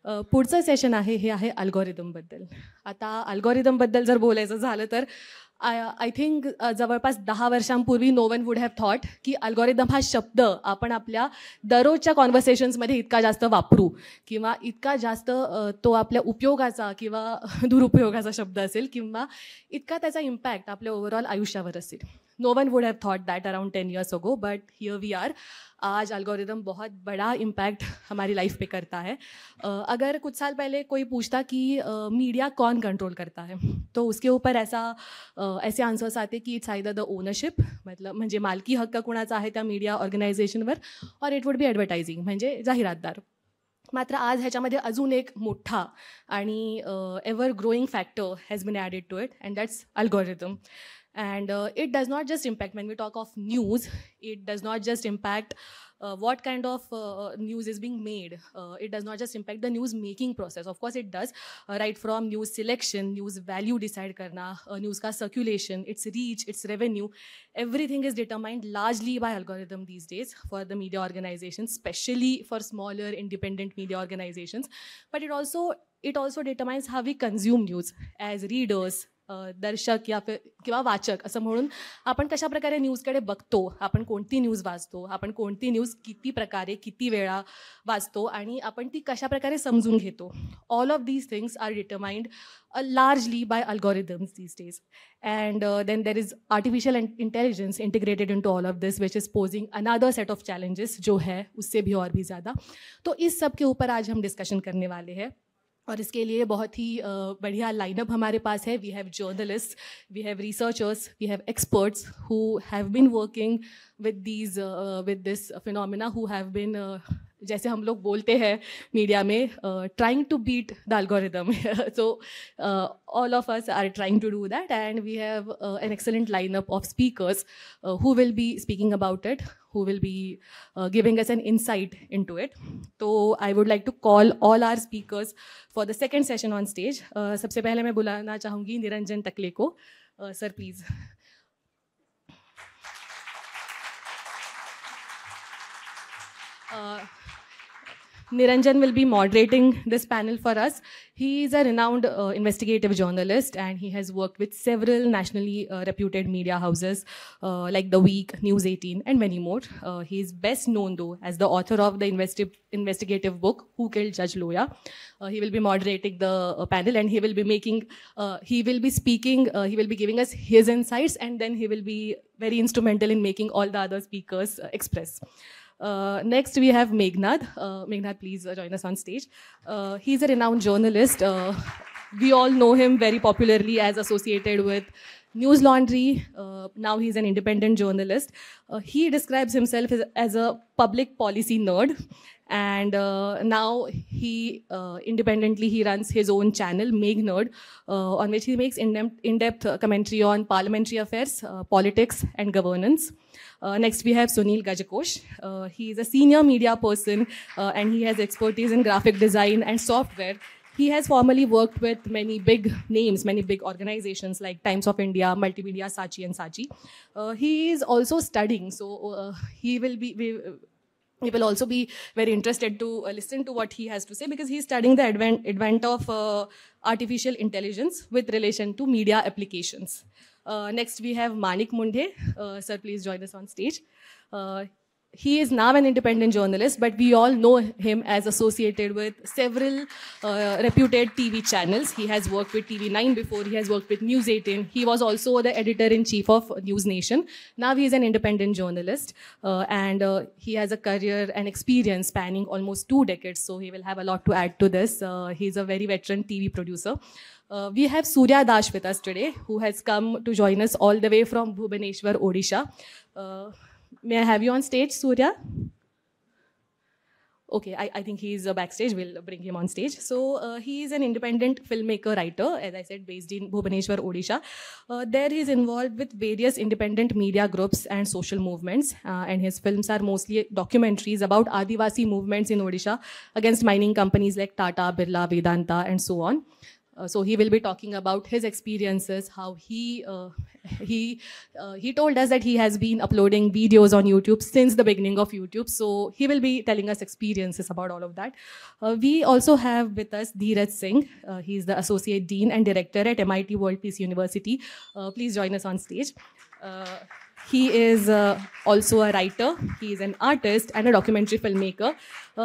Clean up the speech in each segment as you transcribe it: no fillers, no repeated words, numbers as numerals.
पुढचं सेशन आहे हे आहे अल्गोरिदमबद्दल. आता अल्गोरिदमबद्दल जर बोलायचं झालं तर आय थिंक जवळपास 10 वर्षांपूर्वी no one would have thought की अल्गोरिदम हा शब्द आपण आपल्या दररोजच्या कॉन्व्हर्सेशन्समध्ये इतका जास्त वापरू किंवा इतका जास्त तो आपल्या उपयोगाचा किंवा दुरुपयोगाचा शब्द असेल किंवा इतका त्याचा इम्पॅक्ट आपल्या ओव्हरऑल आयुष्यावर असेल. No one would have thought that around 10 years ago, but here we are. आज अल्गोरिदम बहुत बड़ा इम्पैक्ट हमारी लाइफ पे करता है. अगर कुछ साल पहले कोई पूछता कि मीडिया कौन कंट्रोल करता है, तो उसके ऊपर ऐसे आन्सर्स आते की इट्स आयदर द ओनरशिप, मतलब म्हणजे मालकी हक्क कुणाचा आहे त्या मीडिया ऑर्गनायझेशनवर, और इट वुड बी ॲडव्हर्टायझिंग म्हणजे जाहिरातदार. मात्र आज ह्याच्यामध्ये अजून एक मोठा आणि ever growing factor has been added to it, and that's algorithm. And it does not just impact, when we talk of news, it does not just impact what kind of news is being made. It does not just impact the news making process. Of course it does, right from news selection, news value decide karna, news ka circulation, its reach, its revenue, everything is determined largely by algorithm these days for the media organizations, especially for smaller independent media organizations. But it also determines how we consume news as readers, दर्शक या किंवा वाचक असं म्हणून आपण कशा प्रकारे न्यूजकडे बघतो, आपण कोणती न्यूज वाचतो, आपण कोणती न्यूज किती प्रकारे किती वेळा वाचतो आणि आपण ती कशा प्रकारे समजून घेतो. All of these things are determined largely by algorithms these days. And then there is artificial intelligence integrated into all of this, which is posing another set of challenges जो है उससे भी और भी ज़्यादा. तो इस सब के ऊपर आज हम डिस्कशन करने वाले हैं और इसके लिए बहुत ही बढ़िया लाइनअप हमारे पास है. We have journalist, we have researchers, we have experts who have been working with this phenomena, who have been, जैसे हम लोग बोलते हैं मीडिया में, trying to beat the algorithm. So all of us are trying to do that, and we have an excellent lineup of speakers who will be speaking about it, who will be giving us an insight into it. So I would like to call all our speakers for the second session on stage. सबसे पहले मैं बुलाना चाहूँगी निरंजन टकले को. Sir please. Niranjan will be moderating this panel for us. He is a renowned investigative journalist, and he has worked with several nationally reputed media houses like The Week, News 18, and many more. He is best known, though, as the author of the investigative book, Who Killed Judge Loya. He will be moderating the panel, and he will be speaking, he will be giving us his insights, and then he will be very instrumental in making all the other speakers express. Next, we have Meghnad. Meghnad, please join us on stage. He's a renowned journalist. We all know him very popularly as associated with News Laundry. Now he's an independent journalist. He describes himself as a public policy nerd. And now he independently he runs his own channel, Meg Nerd, on which he makes in-depth commentary on parliamentary affairs, politics, and governance. Next, we have Sunil Gajakosh. He is a senior media person, and he has expertise in graphic design and software. He has formerly worked with many big names, many big organizations like Times of India, Multimedia, Saatchi and Saatchi. He is also studying, so we will also be very interested to listen to what he has to say, because he is studying the advent of artificial intelligence with relation to media applications. Next, we have Manik Mundhe. Sir, please join us on stage. He is now an independent journalist, but we all know him as associated with several reputed TV channels. He has worked with TV9 before, he has worked with News 18. He was also the editor-in-chief of News Nation. Now he is an independent journalist, and he has a career and experience spanning almost 2 decades, so he will have a lot to add to this. He's a very veteran TV producer. We have Surya Dash with us today, who has come to join us all the way from Bhubaneswar, Odisha. May I have you on stage, Surya? Okay, I think he's backstage. We'll bring him on stage. So he is an independent filmmaker, writer, as I said, based in Bhubaneswar, Odisha. There he is involved with various independent media groups and social movements. And his films are mostly documentaries about Adivasi movements in Odisha against mining companies like Tata, Birla, Vedanta, and so on. So he will be talking about his experiences, how he he told us that he has been uploading videos on YouTube since the beginning of YouTube. So he will be telling us experiences about all of that. We also have with us Dheeraj Singh. He's the Associate Dean and Director at MIT World Peace University. Please join us on stage. He is also a writer, he is an artist and a documentary filmmaker.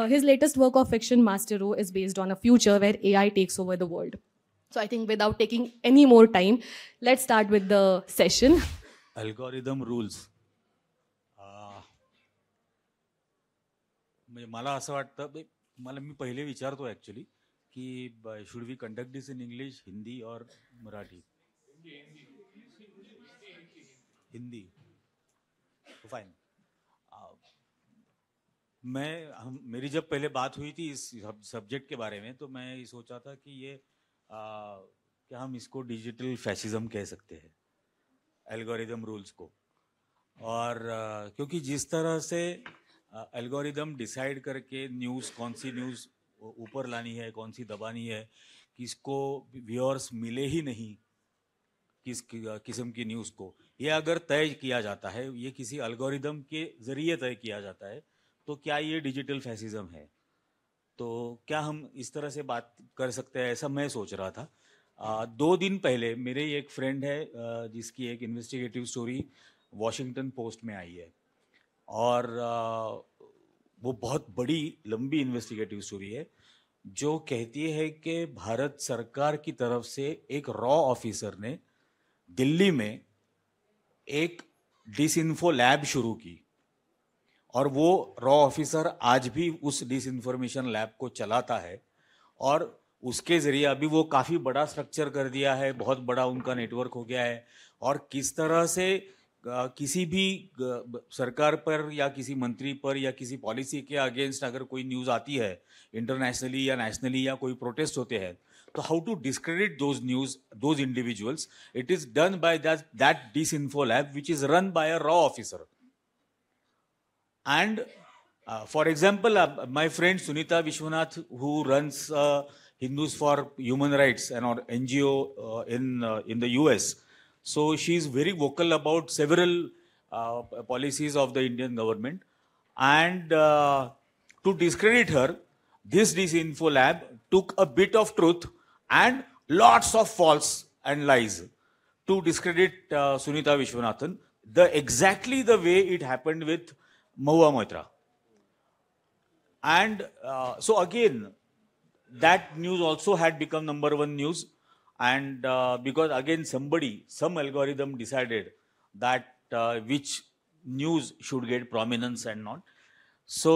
His latest work of fiction, Master Row, is based on a future where AI takes over the world. So I think without taking any more time, let's start with the session. Algorithm rules. मला असं वाटतं, मला मी पहिले विचारतो actually की should we conduct this in English, Hindi और Marathi? Hindi, fine. मेरी जब पहले बात हुई थी इस सब्जेक्ट के बारे में तो मैं ये सोचा था कि ये क्या हम इसको डिजिटल फैसिज्म कह सकते हैं, एल्गोरिदम रूल्स को. और क्योंकि जिस तरह से एल्गोरिदम डिसाइड करके न्यूज़, कौन सी न्यूज़ ऊपर लानी है, कौन सी दबानी है, किसको व्यूअर्स मिले ही नहीं किस किस्म की न्यूज़ को, ये अगर तय किया जाता है, ये किसी एल्गोरिदम के ज़रिए तय किया जाता है, तो क्या ये डिजिटल फैसिज्म है? तो क्या हम इस तरह से बात कर सकते हैं, ऐसा मैं सोच रहा था. 2 दिन पहले मेरे एक फ्रेंड है जिसकी एक इन्वेस्टिगेटिव स्टोरी वॉशिंगटन पोस्ट में आई है, और वो बहुत बड़ी लंबी इन्वेस्टिगेटिव स्टोरी है जो कहती है कि भारत सरकार की तरफ से एक रॉ ऑफिसर ने दिल्ली में एक डिसइन्फो लैब शुरू की, और वो रॉ ऑफिसर आज भी उस डिसइन्फॉर्मेशन लैब को चलाता है, और उसके ज़रिए अभी वो काफ़ी बड़ा स्ट्रक्चर कर दिया है, बहुत बड़ा उनका नेटवर्क हो गया है. और किस तरह से किसी भी सरकार पर या किसी मंत्री पर या किसी पॉलिसी के अगेंस्ट अगर कोई न्यूज़ आती है इंटरनेशनली या नेशनली या कोई प्रोटेस्ट होते हैं, तो how to discredit those news, those individuals, it is done by that disinfo lab which is run by a रॉ officer. And for example, my friend Sunita Vishwanath, who runs Hindus for Human Rights, an NGO in the US, so she is very vocal about several policies of the Indian government. And to discredit her, this disinfo lab took a bit of truth and lots of false and lies to discredit Sunita Vishwanathan, exactly the way it happened with Mahua Moitra. And so again, that news also had become #1 news, and because again some algorithm decided that which news should get prominence and not. So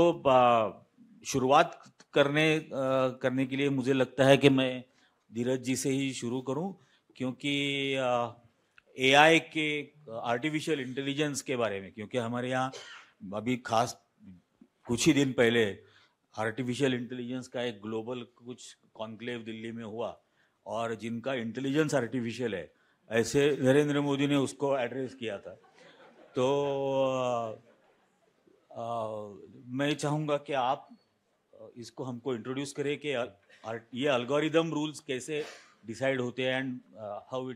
शुरुआत करने के लिए मुझे लगता है कि मैं धीरज जी से ही शुरू करूं, क्योंकि AI के आर्टिफिशियल इंटेलिजेंस के बारे में, क्योंकि हमारे यहाँ अभी खास कुछ ही दिन पहले आर्टिफिशियल इंटेलिजेंस का एक ग्लोबल कुछ कॉन्क्लेव दिल्ली में हुआ, और जिनका इंटेलिजेंस आर्टिफिशियल है, ऐसे नरेंद्र मोदी ने उसको एड्रेस किया था. तो मैं चाहूँगा कि आप इसको हमको इंट्रोड्यूस करें कि ये एल्गोरिदम रूल्स कैसे डिसाइड होते हैं and how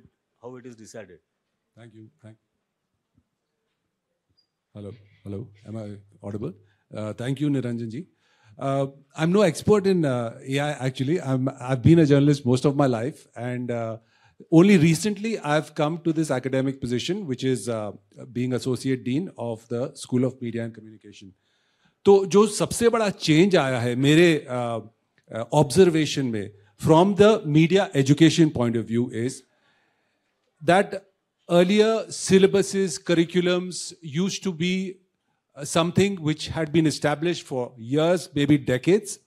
it is decided. Thank you. Hello. Am I audible? Thank you, Niranjan ji. I'm no expert in AI actually. I've been a journalist most of my life, and only recently I've come to this academic position, which is being associate dean of the School of Media and Communication. तो जो सबसे बड़ा change आया है मेरे observation में from the media education point of view is that earlier syllabuses, curriculums used to be something which had been established for years, maybe decades.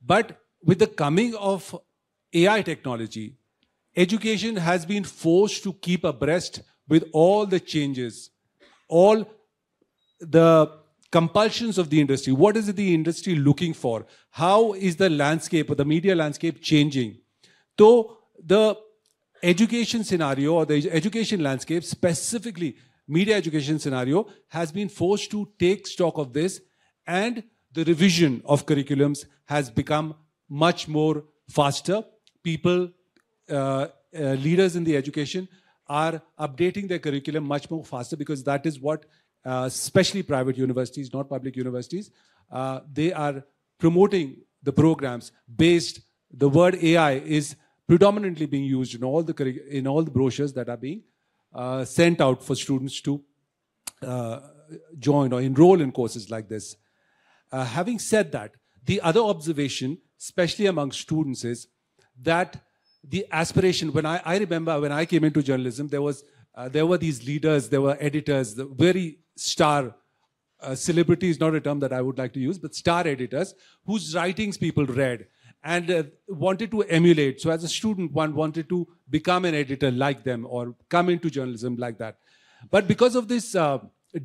But with the coming of AI technology, education has been forced to keep abreast with all the changes, all the compulsions of the industry. What is the industry looking for? How is the landscape or the media landscape changing? So the education scenario or the education landscape, specifically media education scenario, has been forced to take stock of this, and the revision of curriculums has become much more faster. People, leaders in the education are updating their curriculum much more faster, because that is what, especially private universities, not public universities, they are promoting the programs based. The word AI is predominantly being used in all the brochures that are being sent out for students to join or enroll in courses like this. Having said that, the other observation, especially among students, is that the aspiration, when I remember when I came into journalism, there were these leaders, there were editors, the very star celebrity is not a term that I would like to use, but star editors whose writings people read and wanted to emulate. So as a student, one wanted to become an editor like them or come into journalism like that. But because of this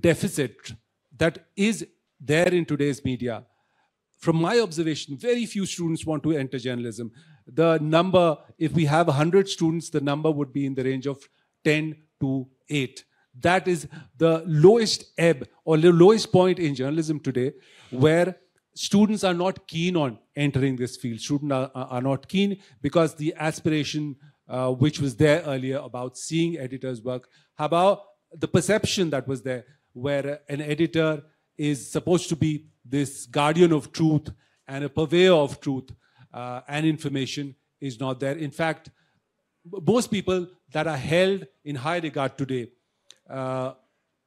deficit that is there in today's media, from my observation, very few students want to enter journalism. The number, if we have 100 students, the number would be in the range of 10 to 8. That is the lowest ebb or the lowest point in journalism today, where students are not keen on entering this field. Students are not keen because the aspiration which was there earlier about seeing editors work, about the perception that was there, where an editor is supposed to be this guardian of truth and a purveyor of truth and information, is not there. In fact, most people that are held in high regard today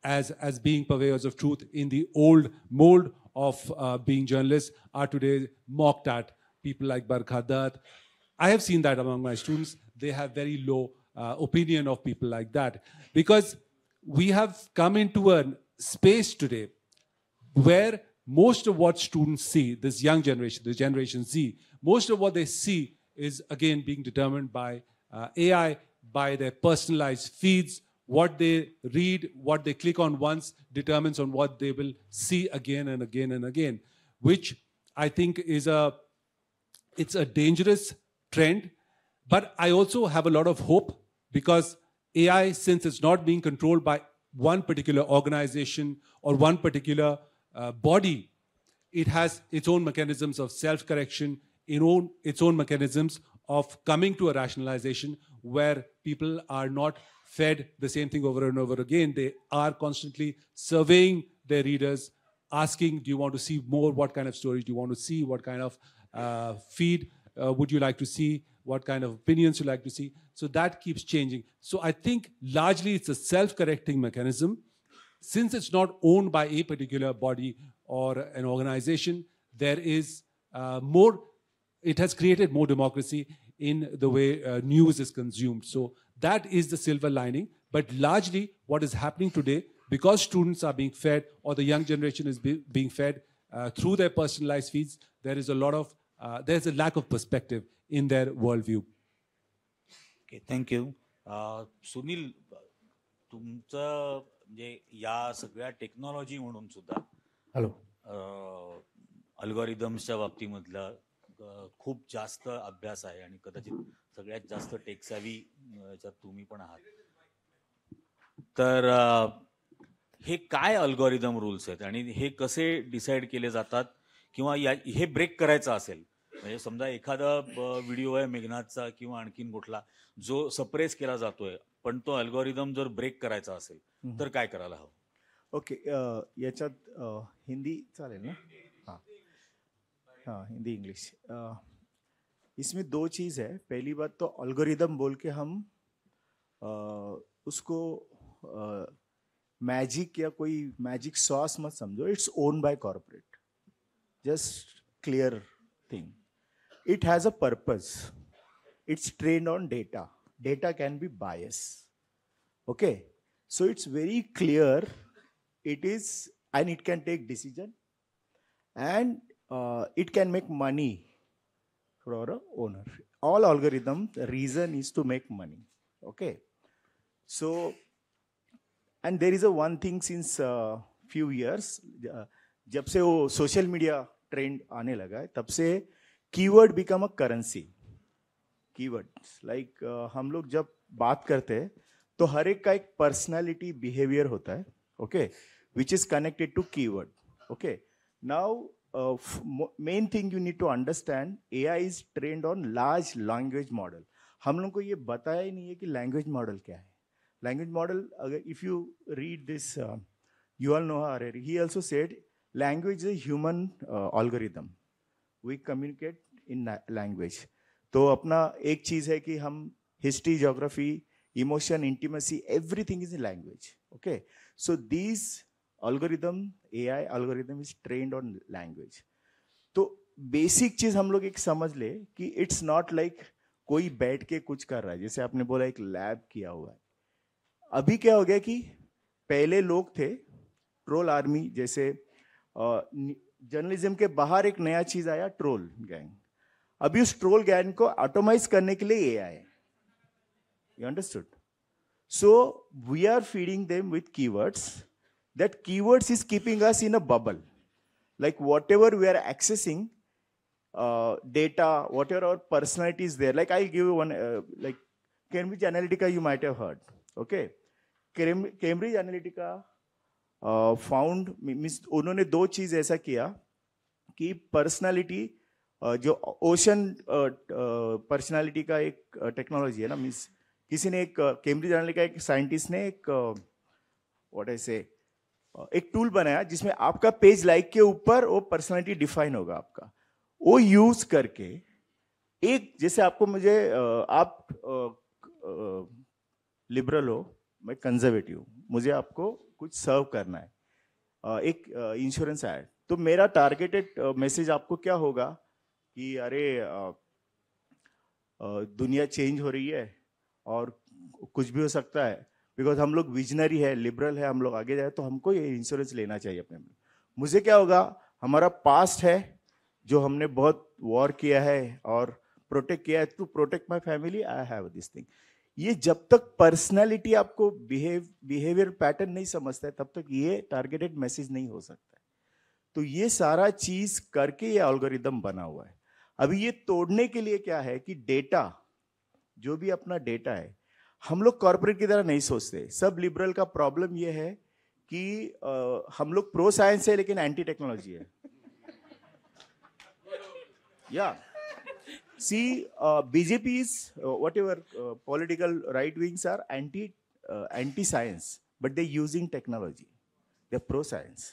as being purveyors of truth in the old mold of being journalists are today mocked at. People like Barkha Dutt. I have seen that among my students. They have very low opinion of people like that, because we have come into a space today where most of what students see, this young generation, the Generation Z, most of what they see is again being determined by AI, by their personalized feeds. What they read, what they click on once determines on what they will see again and again and again, which I think is it's a dangerous trend. But I also have a lot of hope, because AI, since it's not being controlled by one particular organization or one particular body, it has its own mechanisms of self-correction, its own mechanisms of coming to a rationalization where people are not fed the same thing over and over again. They are constantly surveying their readers, asking, do you want to see more? What kind of stories do you want to see? What kind of feed would you like to see? What kind of opinions you like to see? So that keeps changing. So I think largely it's a self-correcting mechanism. Since it's not owned by a particular body or an organization, there is it has created more democracy in the way news is consumed. So that is the silver lining. But largely what is happening today, because students are being fed, or the young generation is being fed through their personalized feeds, there is a lot of, there's a lack of perspective in their worldview. Okay, thank you. Sunil, तुमचं म्हणजे या सगळ्या technology म्हणून सुद्धा अल्गोरिदम्सच्या बाबतीमधला खूप जास्त अभ्यास आहे आणि कदाचित सगळ्यात जास्त टेक्सावी याच्यात तुम्ही पण आहात. तर हे काय अल्गोरिदम रूल्स आहेत आणि हे कसे डिसाईड केले जातात, किंवा हे ब्रेक करायचं असेल, म्हणजे समजा एखादा व्हिडिओ आहे मेघनाथचा किंवा आणखीन कुठला जो सप्रेस केला जातोय, पण तो अल्गोरिदम जर ब्रेक करायचा असेल तर काय करायला हवं? ओके, याच्यात हिंदी चालेल ना? हाँ हाँ, हिंदी इंग्लिश. इसमें दो चीज़ है. पहली बात तो अल्गोरिदम बोल के हम उसको मैजिक या कोई मैजिक सॉस मत समझो. It's own by corporate. Just clear thing. It has a purpose. It's trained on data. Data can be biased. Okay? So it's very clear. It is, and it can take decision, and it can make money for a owner. All algorithms, the reason is to make money. Okay? So, and there is a one thing since few years, जब से वो social media trend आने लगा है, तब से keyword become a currency. Keywords like हम लोग जब बात करते हैं तो हर एक का एक पर्सनालिटी बिहेवियर होता है. Okay, which is connected to keyword. Okay, now main thing you need to understand, AI is trained on large language model. हम लोग को ये बताया ही नहीं है कि लैंग्वेज मॉडल क्या है. language model, if you read this, Yuval Noah Harari, he also said language is a human algorithm. We communicate in language. तो अपना एक चीज है कि हम history, geography, emotion, intimacy, everything is in language. Okay, so these algorithm, AI algorithm is trained on language. तो basic चीज हम लोग एक समझ ले कि इट्स नॉट लाइक कोई बैठ के कुछ कर रहा है, जैसे आपने बोला एक लैब किया हुआ है. अभी क्या हो गया कि पहले लोग थे ट्रोल आर्मी, जैसे जर्नलिज्म के बाहर एक नया चीज आया, ट्रोल गैंग. अभी उस ट्रोल गैंग को ऑटोमाइज करने के लिए AI है. You understood? So we are feeding them with keywords. That keywords is keeping us in a bubble. Like whatever we are accessing, data, whatever our personality is there. Like I'll give you one, like Cambridge Analytica you might have heard. Okay, Cambridge Analytica found, means उन्होंने दो चीज ऐसा किया कि personality, जो ocean personality का एक technology है ना, मीन्स किसी ने एक कैम्ब्रिज एनालिटिका एक साइंटिस्ट ने एक व्हाट आई से एक टूल बनाया जिसमें आपका पेज लाइक के ऊपर वो पर्सनालिटी डिफाइन होगा आपका. वो यूज करके एक, जैसे आपको मुझे आप लिबरल हो, मैं कंजर्वेटिव, मुझे आपको कुछ सर्व करना है, एक इंश्योरेंस ऐड, तो मेरा टारगेटेड मैसेज आपको क्या होगा कि अरे दुनिया चेंज हो रही है और कुछ भी हो सकता है, बिकॉज हम लोग विजनरी है, लिबरल है, हम लोग आगे जाए तो हमको ये इंश्योरेंस लेना चाहिए अपने में. मुझे क्या होगा, हमारा पास्ट है जो हमने बहुत वॉर किया है और प्रोटेक्ट किया है, to protect my family I have this thing. ये जब तक पर्सनालिटी आपको बिहेवियर पैटर्न नहीं समझता है तब तक ये टारगेटेड मैसेज नहीं हो सकता है. तो ये सारा चीज करके ये एल्गोरिदम बना हुआ है. अभी ये तोड़ने के लिए क्या है कि डेटा, जो भी अपना डेटा है, हम लोग कॉर्पोरेट की तरह नहीं सोचते. सब लिबरल का प्रॉब्लम ये है कि हम लोग प्रो साइंस है लेकिन एंटी टेक्नोलॉजी है. या सी BJP is whatever political right wings are anti science, but they're using technology. They're pro science,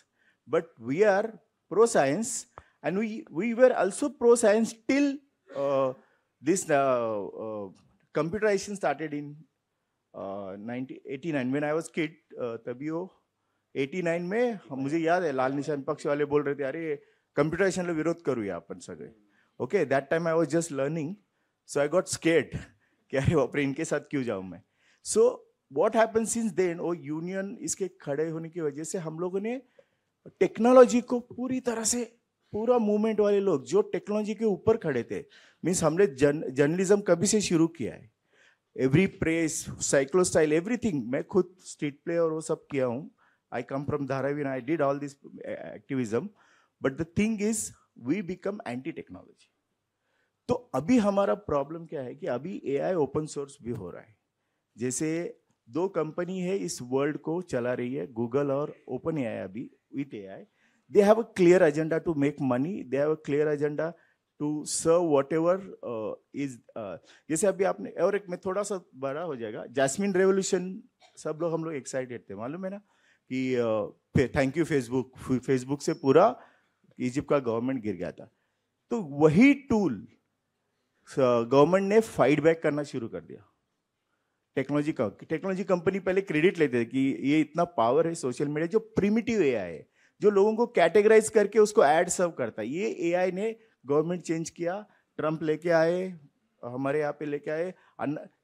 but we are pro science, and we were also pro science till this computerization started in 1989 when I was kid. तभी वो 89 में मुझे याद है लाल निशान पक्ष वाले बोल रहे थे अरे कंप्यूटरायझेशनला विरोध करूया आपण सगळे. Okay, that time I was just learning, so I got scared कि अरे बाप रे इनके साथ क्यों जाऊं मैं. So what happened since then, वो यूनियन इसके खड़े होने की वजह से हम लोगों ने टेक्नोलॉजी को पूरी तरह से, पूरा मूवमेंट वाले लोग जो टेक्नोलॉजी के ऊपर खड़े थे, मीन्स हमने जर्नलिज्म कभी से शुरू किया है. Every press, cyclo style, everything. मैं खुद स्ट्रीट प्ले और वो सब किया हूँ. I come from Dharavi, I did all this activism. But the thing is we become anti technology. तो अभी हमारा प्रॉब्लम क्या है कि अभी AI ओपन सोर्स भी हो रहा है. जैसे दो कंपनी है इस वर्ल्ड को चला रही है, गूगल और ओपन AI. अभी with AI they have a clear agenda to make money, they have a clear agenda to serve whatever is जैसे अभी आपने, और एक में थोड़ा सा बड़ा हो जाएगा, जैस्मिन रेवोल्यूशन, सब लोग हम लोग एक्साइटेड थे, मालूम है ना, कि थैंक यू फेसबुक, फेसबुक से पूरा इजिप्ट का गवर्नमेंट गिर गया था. तो वही टूल गवर्नमेंट ने फाइट बैक करना शुरू कर दिया. टेक्नोलॉजी कंपनी पहले क्रेडिट लेते थे कि ये इतना पावर है सोशल मीडिया, जो प्रिमिटिव AI है, जो लोगों को कैटेगराइज करके उसको एड सर्व करता है. ये AI ने गवर्नमेंट चेंज किया, ट्रम्प लेके आए, हमारे यहाँ पे लेके आए.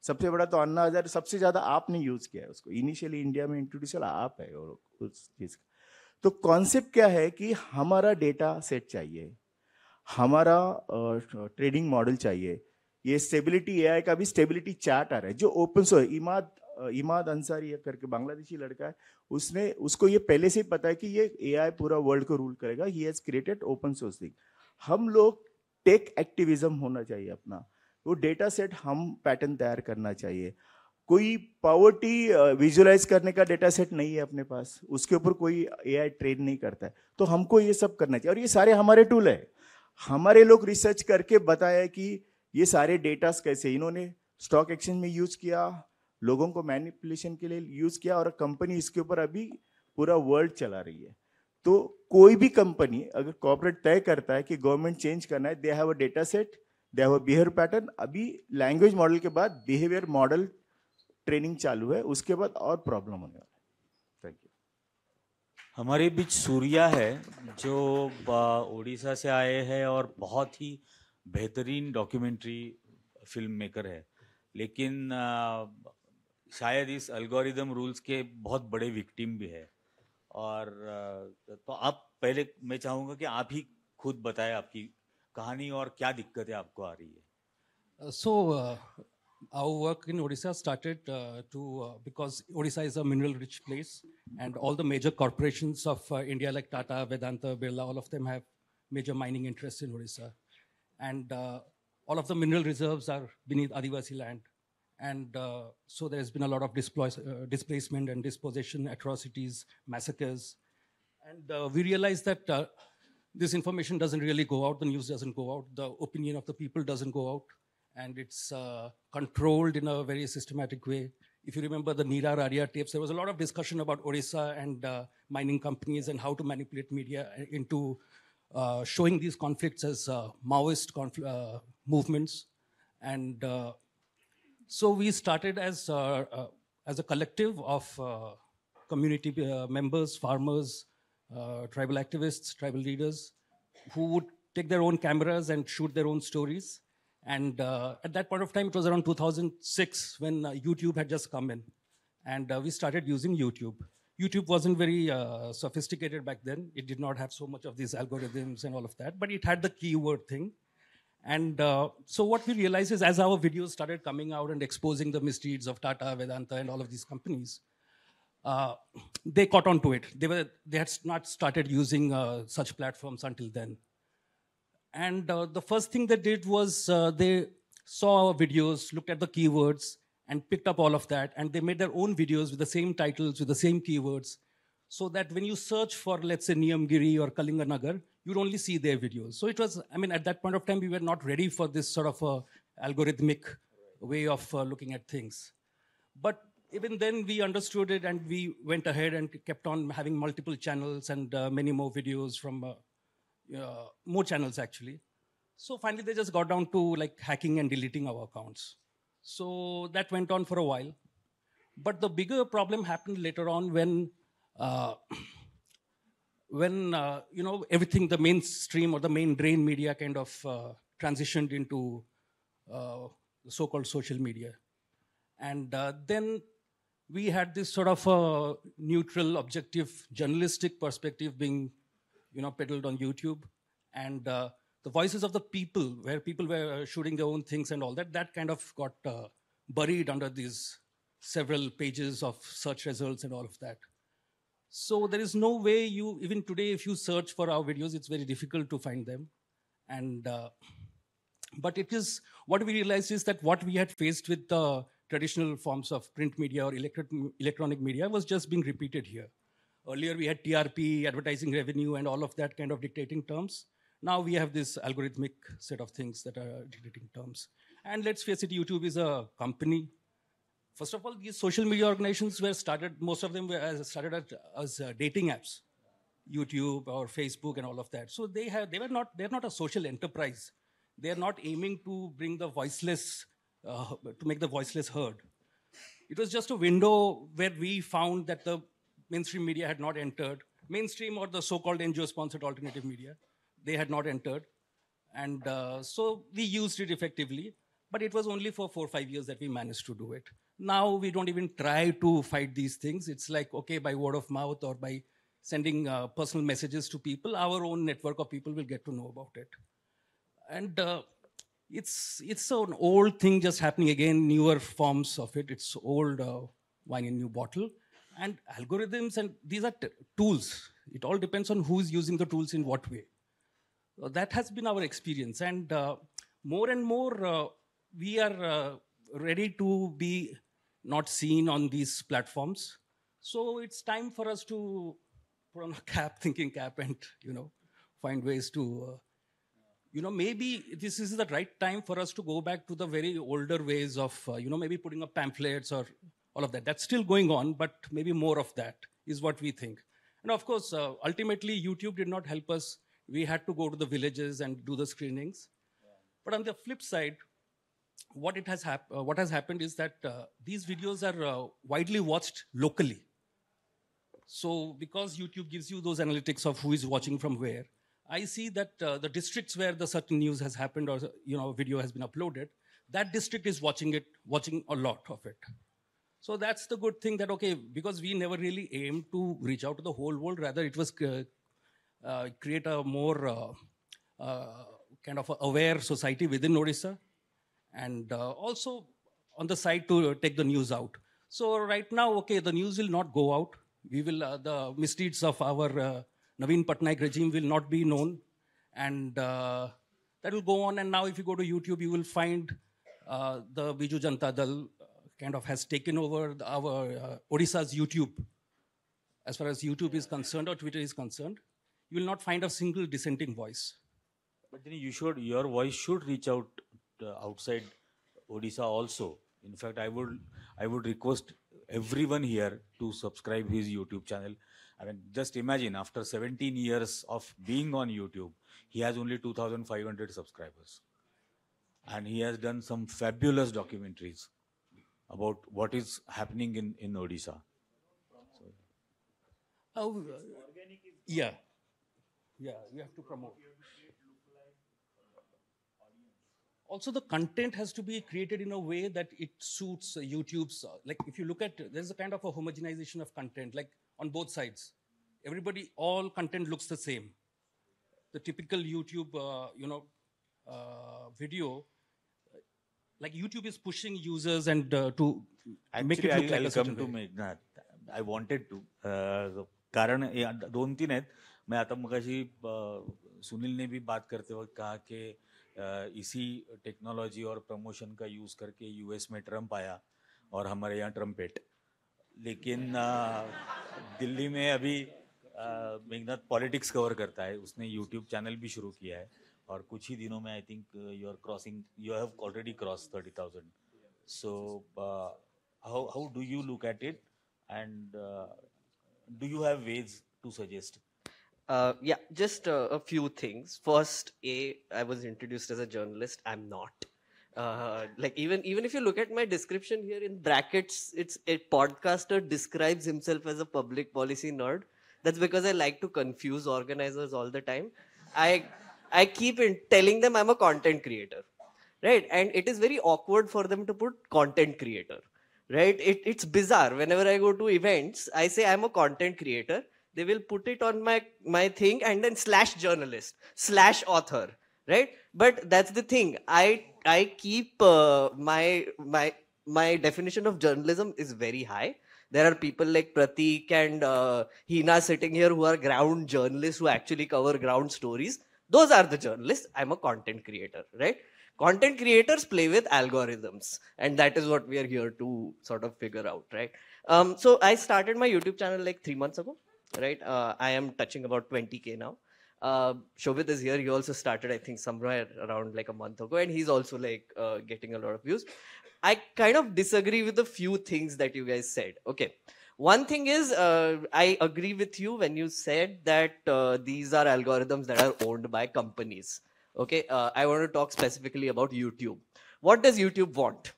सबसे बड़ा तो अन्ना हजारे, सबसे ज्यादा आपने यूज किया है उसको. इनिशियली इंडिया में इंट्रोड्यूस आप है उस चीज का. तो कॉन्सेप्ट क्या है कि हमारा डेटा सेट चाहिए, हमारा ट्रेडिंग मॉडल चाहिए. ये स्टेबिलिटी AI का भी स्टेबिलिटी चार्ट आ रहा है जो ओपन सोर्स. इमाद अंसारी करके बांग्लादेशी लड़का है, उसको ये पहले से ही पता है कि ये AI पूरा वर्ल्ड को रूल करेगा. He has created open source thing. हम लोग टेक एक्टिविज्म होना चाहिए अपना, वो डेटा सेट हम पैटर्न तैयार करना चाहिए. कोई पॉवर्टी विजुअलाइज करने का डेटा सेट नहीं है अपने पास, उसके ऊपर कोई AI ट्रेन नहीं करता है. तो हमको ये सब करना चाहिए, और ये सारे हमारे टूल है. हमारे लोग रिसर्च करके बताया कि ये सारे डेटास कैसे, इन्होंने स्टॉक एक्सचेंज में यूज किया, लोगों को मैनिपुलेशन के लिए यूज किया, और कंपनी इसके ऊपर अभी पूरा वर्ल्ड चला रही है. तो कोई भी कंपनी अगर कॉर्पोरेट तय करता है कि गवर्नमेंट चेंज करना है, they have a data set, they have a behaviour pattern. अभी लैंग्वेज मॉडल के बाद बिहेवियर मॉडल ट्रेनिंग चालू है, उसके बाद और प्रॉब्लम होने वाला है. Thank you. हमारे बीच सूर्या है जो उड़ीसा से आए हैं और बहुत ही बेहतरीन डॉक्यूमेंट्री फिल्म मेकर है, लेकिन शायद इस अल्गोरिदम रूल्स के बहुत बड़े विक्टिम भी है. और तो आप पहले, मैं चाहूँगा कि आप ही खुद बताएं आपकी कहानी और क्या दिक्कतें आपको आ रही है. Our work in Odisha started because Odisha is a mineral-rich place, and all the major corporations of India like Tata, Vedanta, Birla, all of them have major mining interests in Odisha. And all of the mineral reserves are beneath Adivasi land. And so there's been a lot of displacement and dispossession, atrocities, massacres. And we realized that this information doesn't really go out, the news doesn't go out, the opinion of the people doesn't go out, and it's controlled in a very systematic way. If you remember the Neera Raria tapes, there was a lot of discussion about Odisha and mining companies and how to manipulate media into showing these conflicts as Maoist movements. And so we started as a collective of community members, farmers, tribal activists, tribal leaders, who would take their own cameras and shoot their own stories. And at that point of time, it was around 2006 when YouTube had just come in. And we started using YouTube. YouTube wasn't very sophisticated back then. It did not have so much of these algorithms and all of that, but it had the keyword thing. And so what we realized is as our videos started coming out and exposing the misdeeds of Tata, Vedanta, and all of these companies, they caught on to it. They had not started using such platforms until then. And the first thing they did was they saw our videos, looked at the keywords, and picked up all of that. And they made their own videos with the same titles, with the same keywords, so that when you search for, let's say, Niyamgiri or Kalinganagar, you'd only see their videos. So it was, I mean, at that point of time, we were not ready for this sort of algorithmic way of looking at things. But even then, we understood it, and we went ahead and kept on having multiple channels and many more videos from more channels, actually. So finally, they just got down to like hacking and deleting our accounts. So that went on for a while. But the bigger problem happened later on when everything, the mainstream or the main drain media kind of transitioned into the so-called social media. And then we had this sort of neutral, objective, journalistic perspective being peddled on YouTube. And the voices of the people, where people were shooting their own things and all that, that kind of got buried under these several pages of search results and all of that. So there is no way even today, if you search for our videos, it's very difficult to find them. And but it is, what we realized is that what we had faced with the traditional forms of print media or electronic media was just being repeated here. Earlier, we had TRP, advertising revenue, and all of that kind of dictating terms. Now we have this algorithmic set of things that are dictating terms. And let's face it, YouTube is a company. First of all, these social media organizations were started, most of them were started as dating apps, YouTube or Facebook and all of that. So they're not a social enterprise. They're not aiming to bring the voiceless, to make the voiceless heard. It was just a window where we found that the mainstream media had not entered. Mainstream or the so-called NGO-sponsored alternative media, they had not entered. And so we used it effectively, but it was only for 4 or 5 years that we managed to do it. Now we don't even try to fight these things. It's like, okay, by word of mouth or by sending personal messages to people, our own network of people will get to know about it. And it's an old thing just happening again, newer forms of it. It's old wine in new bottle. And algorithms, and these are tools. It all depends on who's using the tools in what way. That has been our experience. And more and more, we are ready to be not seen on these platforms. So it's time for us to put on a thinking cap, and find ways to maybe this is the right time for us to go back to the very older ways of, maybe putting up pamphlets or all of that. That's still going on, but maybe more of that is what we think. And of course, ultimately, YouTube did not help us. We had to go to the villages and do the screenings. But on the flip side, what has happened is that these videos are widely watched locally. So because YouTube gives you those analytics of who is watching from where, I see that the districts where the certain news has happened or video has been uploaded, that district is watching a lot of it. So that's the good thing that, okay, because we never really aimed to reach out to the whole world, rather it was create a more kind of aware society within Odisha, and also on the side to take the news out. So right now, okay, the news will not go out. We will, the misdeeds of our Naveen Patnaik regime will not be known, and that will go on. And now if you go to YouTube, you will find the Biju Janata Dal kind of has taken over our Odisha's YouTube. As far as YouTube is concerned or Twitter is concerned, you will not find a single dissenting voice. But then your voice should reach out outside Odisha also. In fact, I would request everyone here to subscribe his YouTube channel. I mean, just imagine, after 17 years of being on YouTube, he has only 2,500 subscribers. And he has done some fabulous documentaries about what is happening in Odisha. Yeah, you have to promote. Also, the content has to be created in a way that it suits YouTube's, like if you look at, there's a kind of a homogenization of content, like on both sides. All content looks the same. The typical YouTube, video, like YouTube is pushing users and to make it look like a certain way. Meghnad, I wanted to. कारण 2-3 आहेत. मैं आता मगाशी सुनील ने भी बात करते वक्त कहा कि इसी टेक्नोलॉजी और प्रमोशन का यूज़ करके यूएस में ट्रम्प आया और हमारे यहाँ ट्रम्पेट. लेकिन दिल्ली में अभी मेघनाथ पॉलिटिक्स कवर करता है. उसने यूट्यूब चैनल भी शुरू किया है और कुछ ही दिनों में I think you have already crossed 30,000. So how do you look at it, and do you have ways to suggest? Yeah, just a few things. First, I was introduced as a journalist. I'm not. Like even if you look at my description here in brackets, it's a podcaster describes himself as a public policy nerd. That's because I like to confuse organizers all the time. I keep telling them I'm a content creator, right? And it is very awkward for them to put content creator, right? It's bizarre. Whenever I go to events, I say I'm a content creator. They will put it on my thing and then /journalist, /author, right? But that's the thing. I keep my definition of journalism is very high. There are people like Pratik and Hina sitting here who are ground journalists who actually cover ground stories. Those are the journalists. I'm a content creator, right? Content creators play with algorithms, and that is what we are here to sort of figure out, right? So I started my YouTube channel like 3 months ago, right? I am touching about 20K now. Shobit is here. He also started, I think, somewhere around like a month ago, and he's also like getting a lot of views. I kind of disagree with a few things that you guys said. Okay. One thing is, I agree with you when you said that these are algorithms that are owned by companies. Okay. I want to talk specifically about YouTube. What does YouTube want?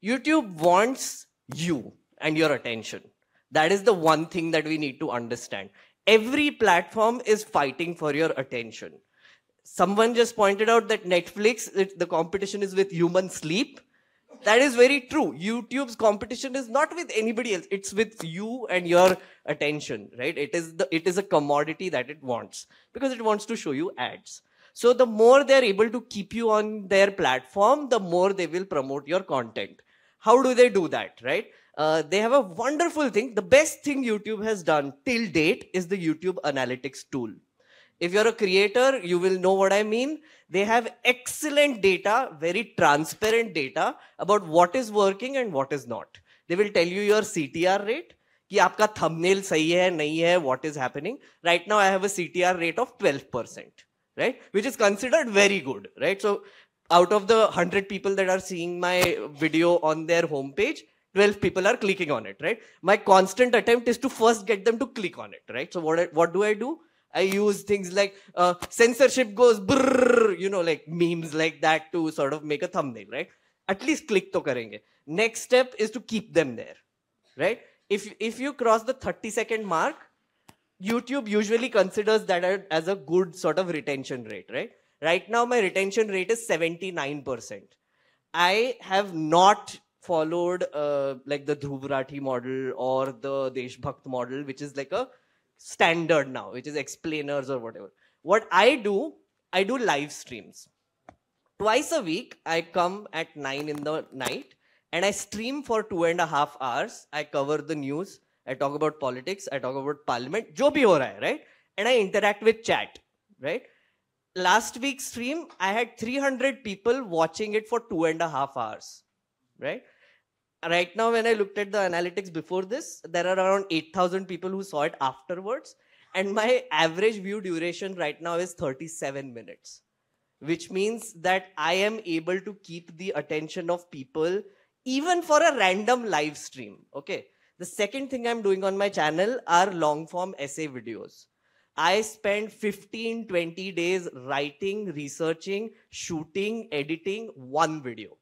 YouTube wants you and your attention. That is the one thing that we need to understand. Every platform is fighting for your attention. Someone just pointed out that Netflix, the competition is with human sleep. That is very true. YouTube's competition is not with anybody else. It's with you and your attention, right? It is a commodity that it wants because it wants to show you ads. So the more they're able to keep you on their platform, the more they will promote your content. How do they do that, right? They have a wonderful thing. The best thing YouTube has done till date is the YouTube Analytics tool. If you're a creator, you will know what I mean. They have excellent data, very transparent data about what is working and what is not. They will tell you your CTR rate, कि आपका thumbnail सही है, नहीं है, what is happening. Right now, I have a CTR rate of 12%. right? Which is considered very good, right? So out of the 100 people that are seeing my video on their homepage, 12 people are clicking on it, right? My constant attempt is to first get them to click on it, right? So what do? I use things like censorship goes brrr, you know, like memes like that to sort of make a thumbnail, right? At least click to karenge. Next step is to keep them there, right? If you cross the 30-second mark, YouTube usually considers that as a good sort of retention rate, right? Right now, my retention rate is 79%. I have not followed like the Dhruv Rathi model or the Deshbhakt model, which is like a standard now, which is explainers or whatever. What I do live streams. Twice a week, I come at 9 in the night and I stream for 2.5 hours. I cover the news. I talk about politics. I talk about parliament. Jo bhi ho raha hai, right? And I interact with chat, right? Last week's stream, I had 300 people watching it for 2.5 hours, right? Right now, when I looked at the analytics before this, there are around 8,000 people who saw it afterwards. And my average view duration right now is 37 minutes, which means that I am able to keep the attention of people even for a random live stream, okay? The second thing I'm doing on my channel are long form essay videos. I spend 15, 20 days writing, researching, shooting, editing one video.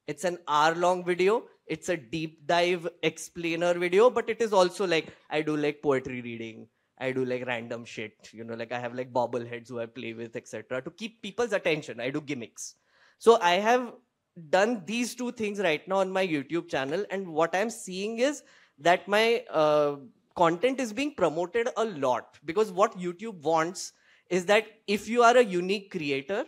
It's an hour-long video. It's a deep dive explainer video, but it is also like, I do like poetry reading. I do like random shit. You know, like I have like bobbleheads who I play with, etc. to keep people's attention. I do gimmicks. So I have done these two things right now on my YouTube channel. And what I'm seeing is that my content is being promoted a lot, because what YouTube wants is that if you are a unique creator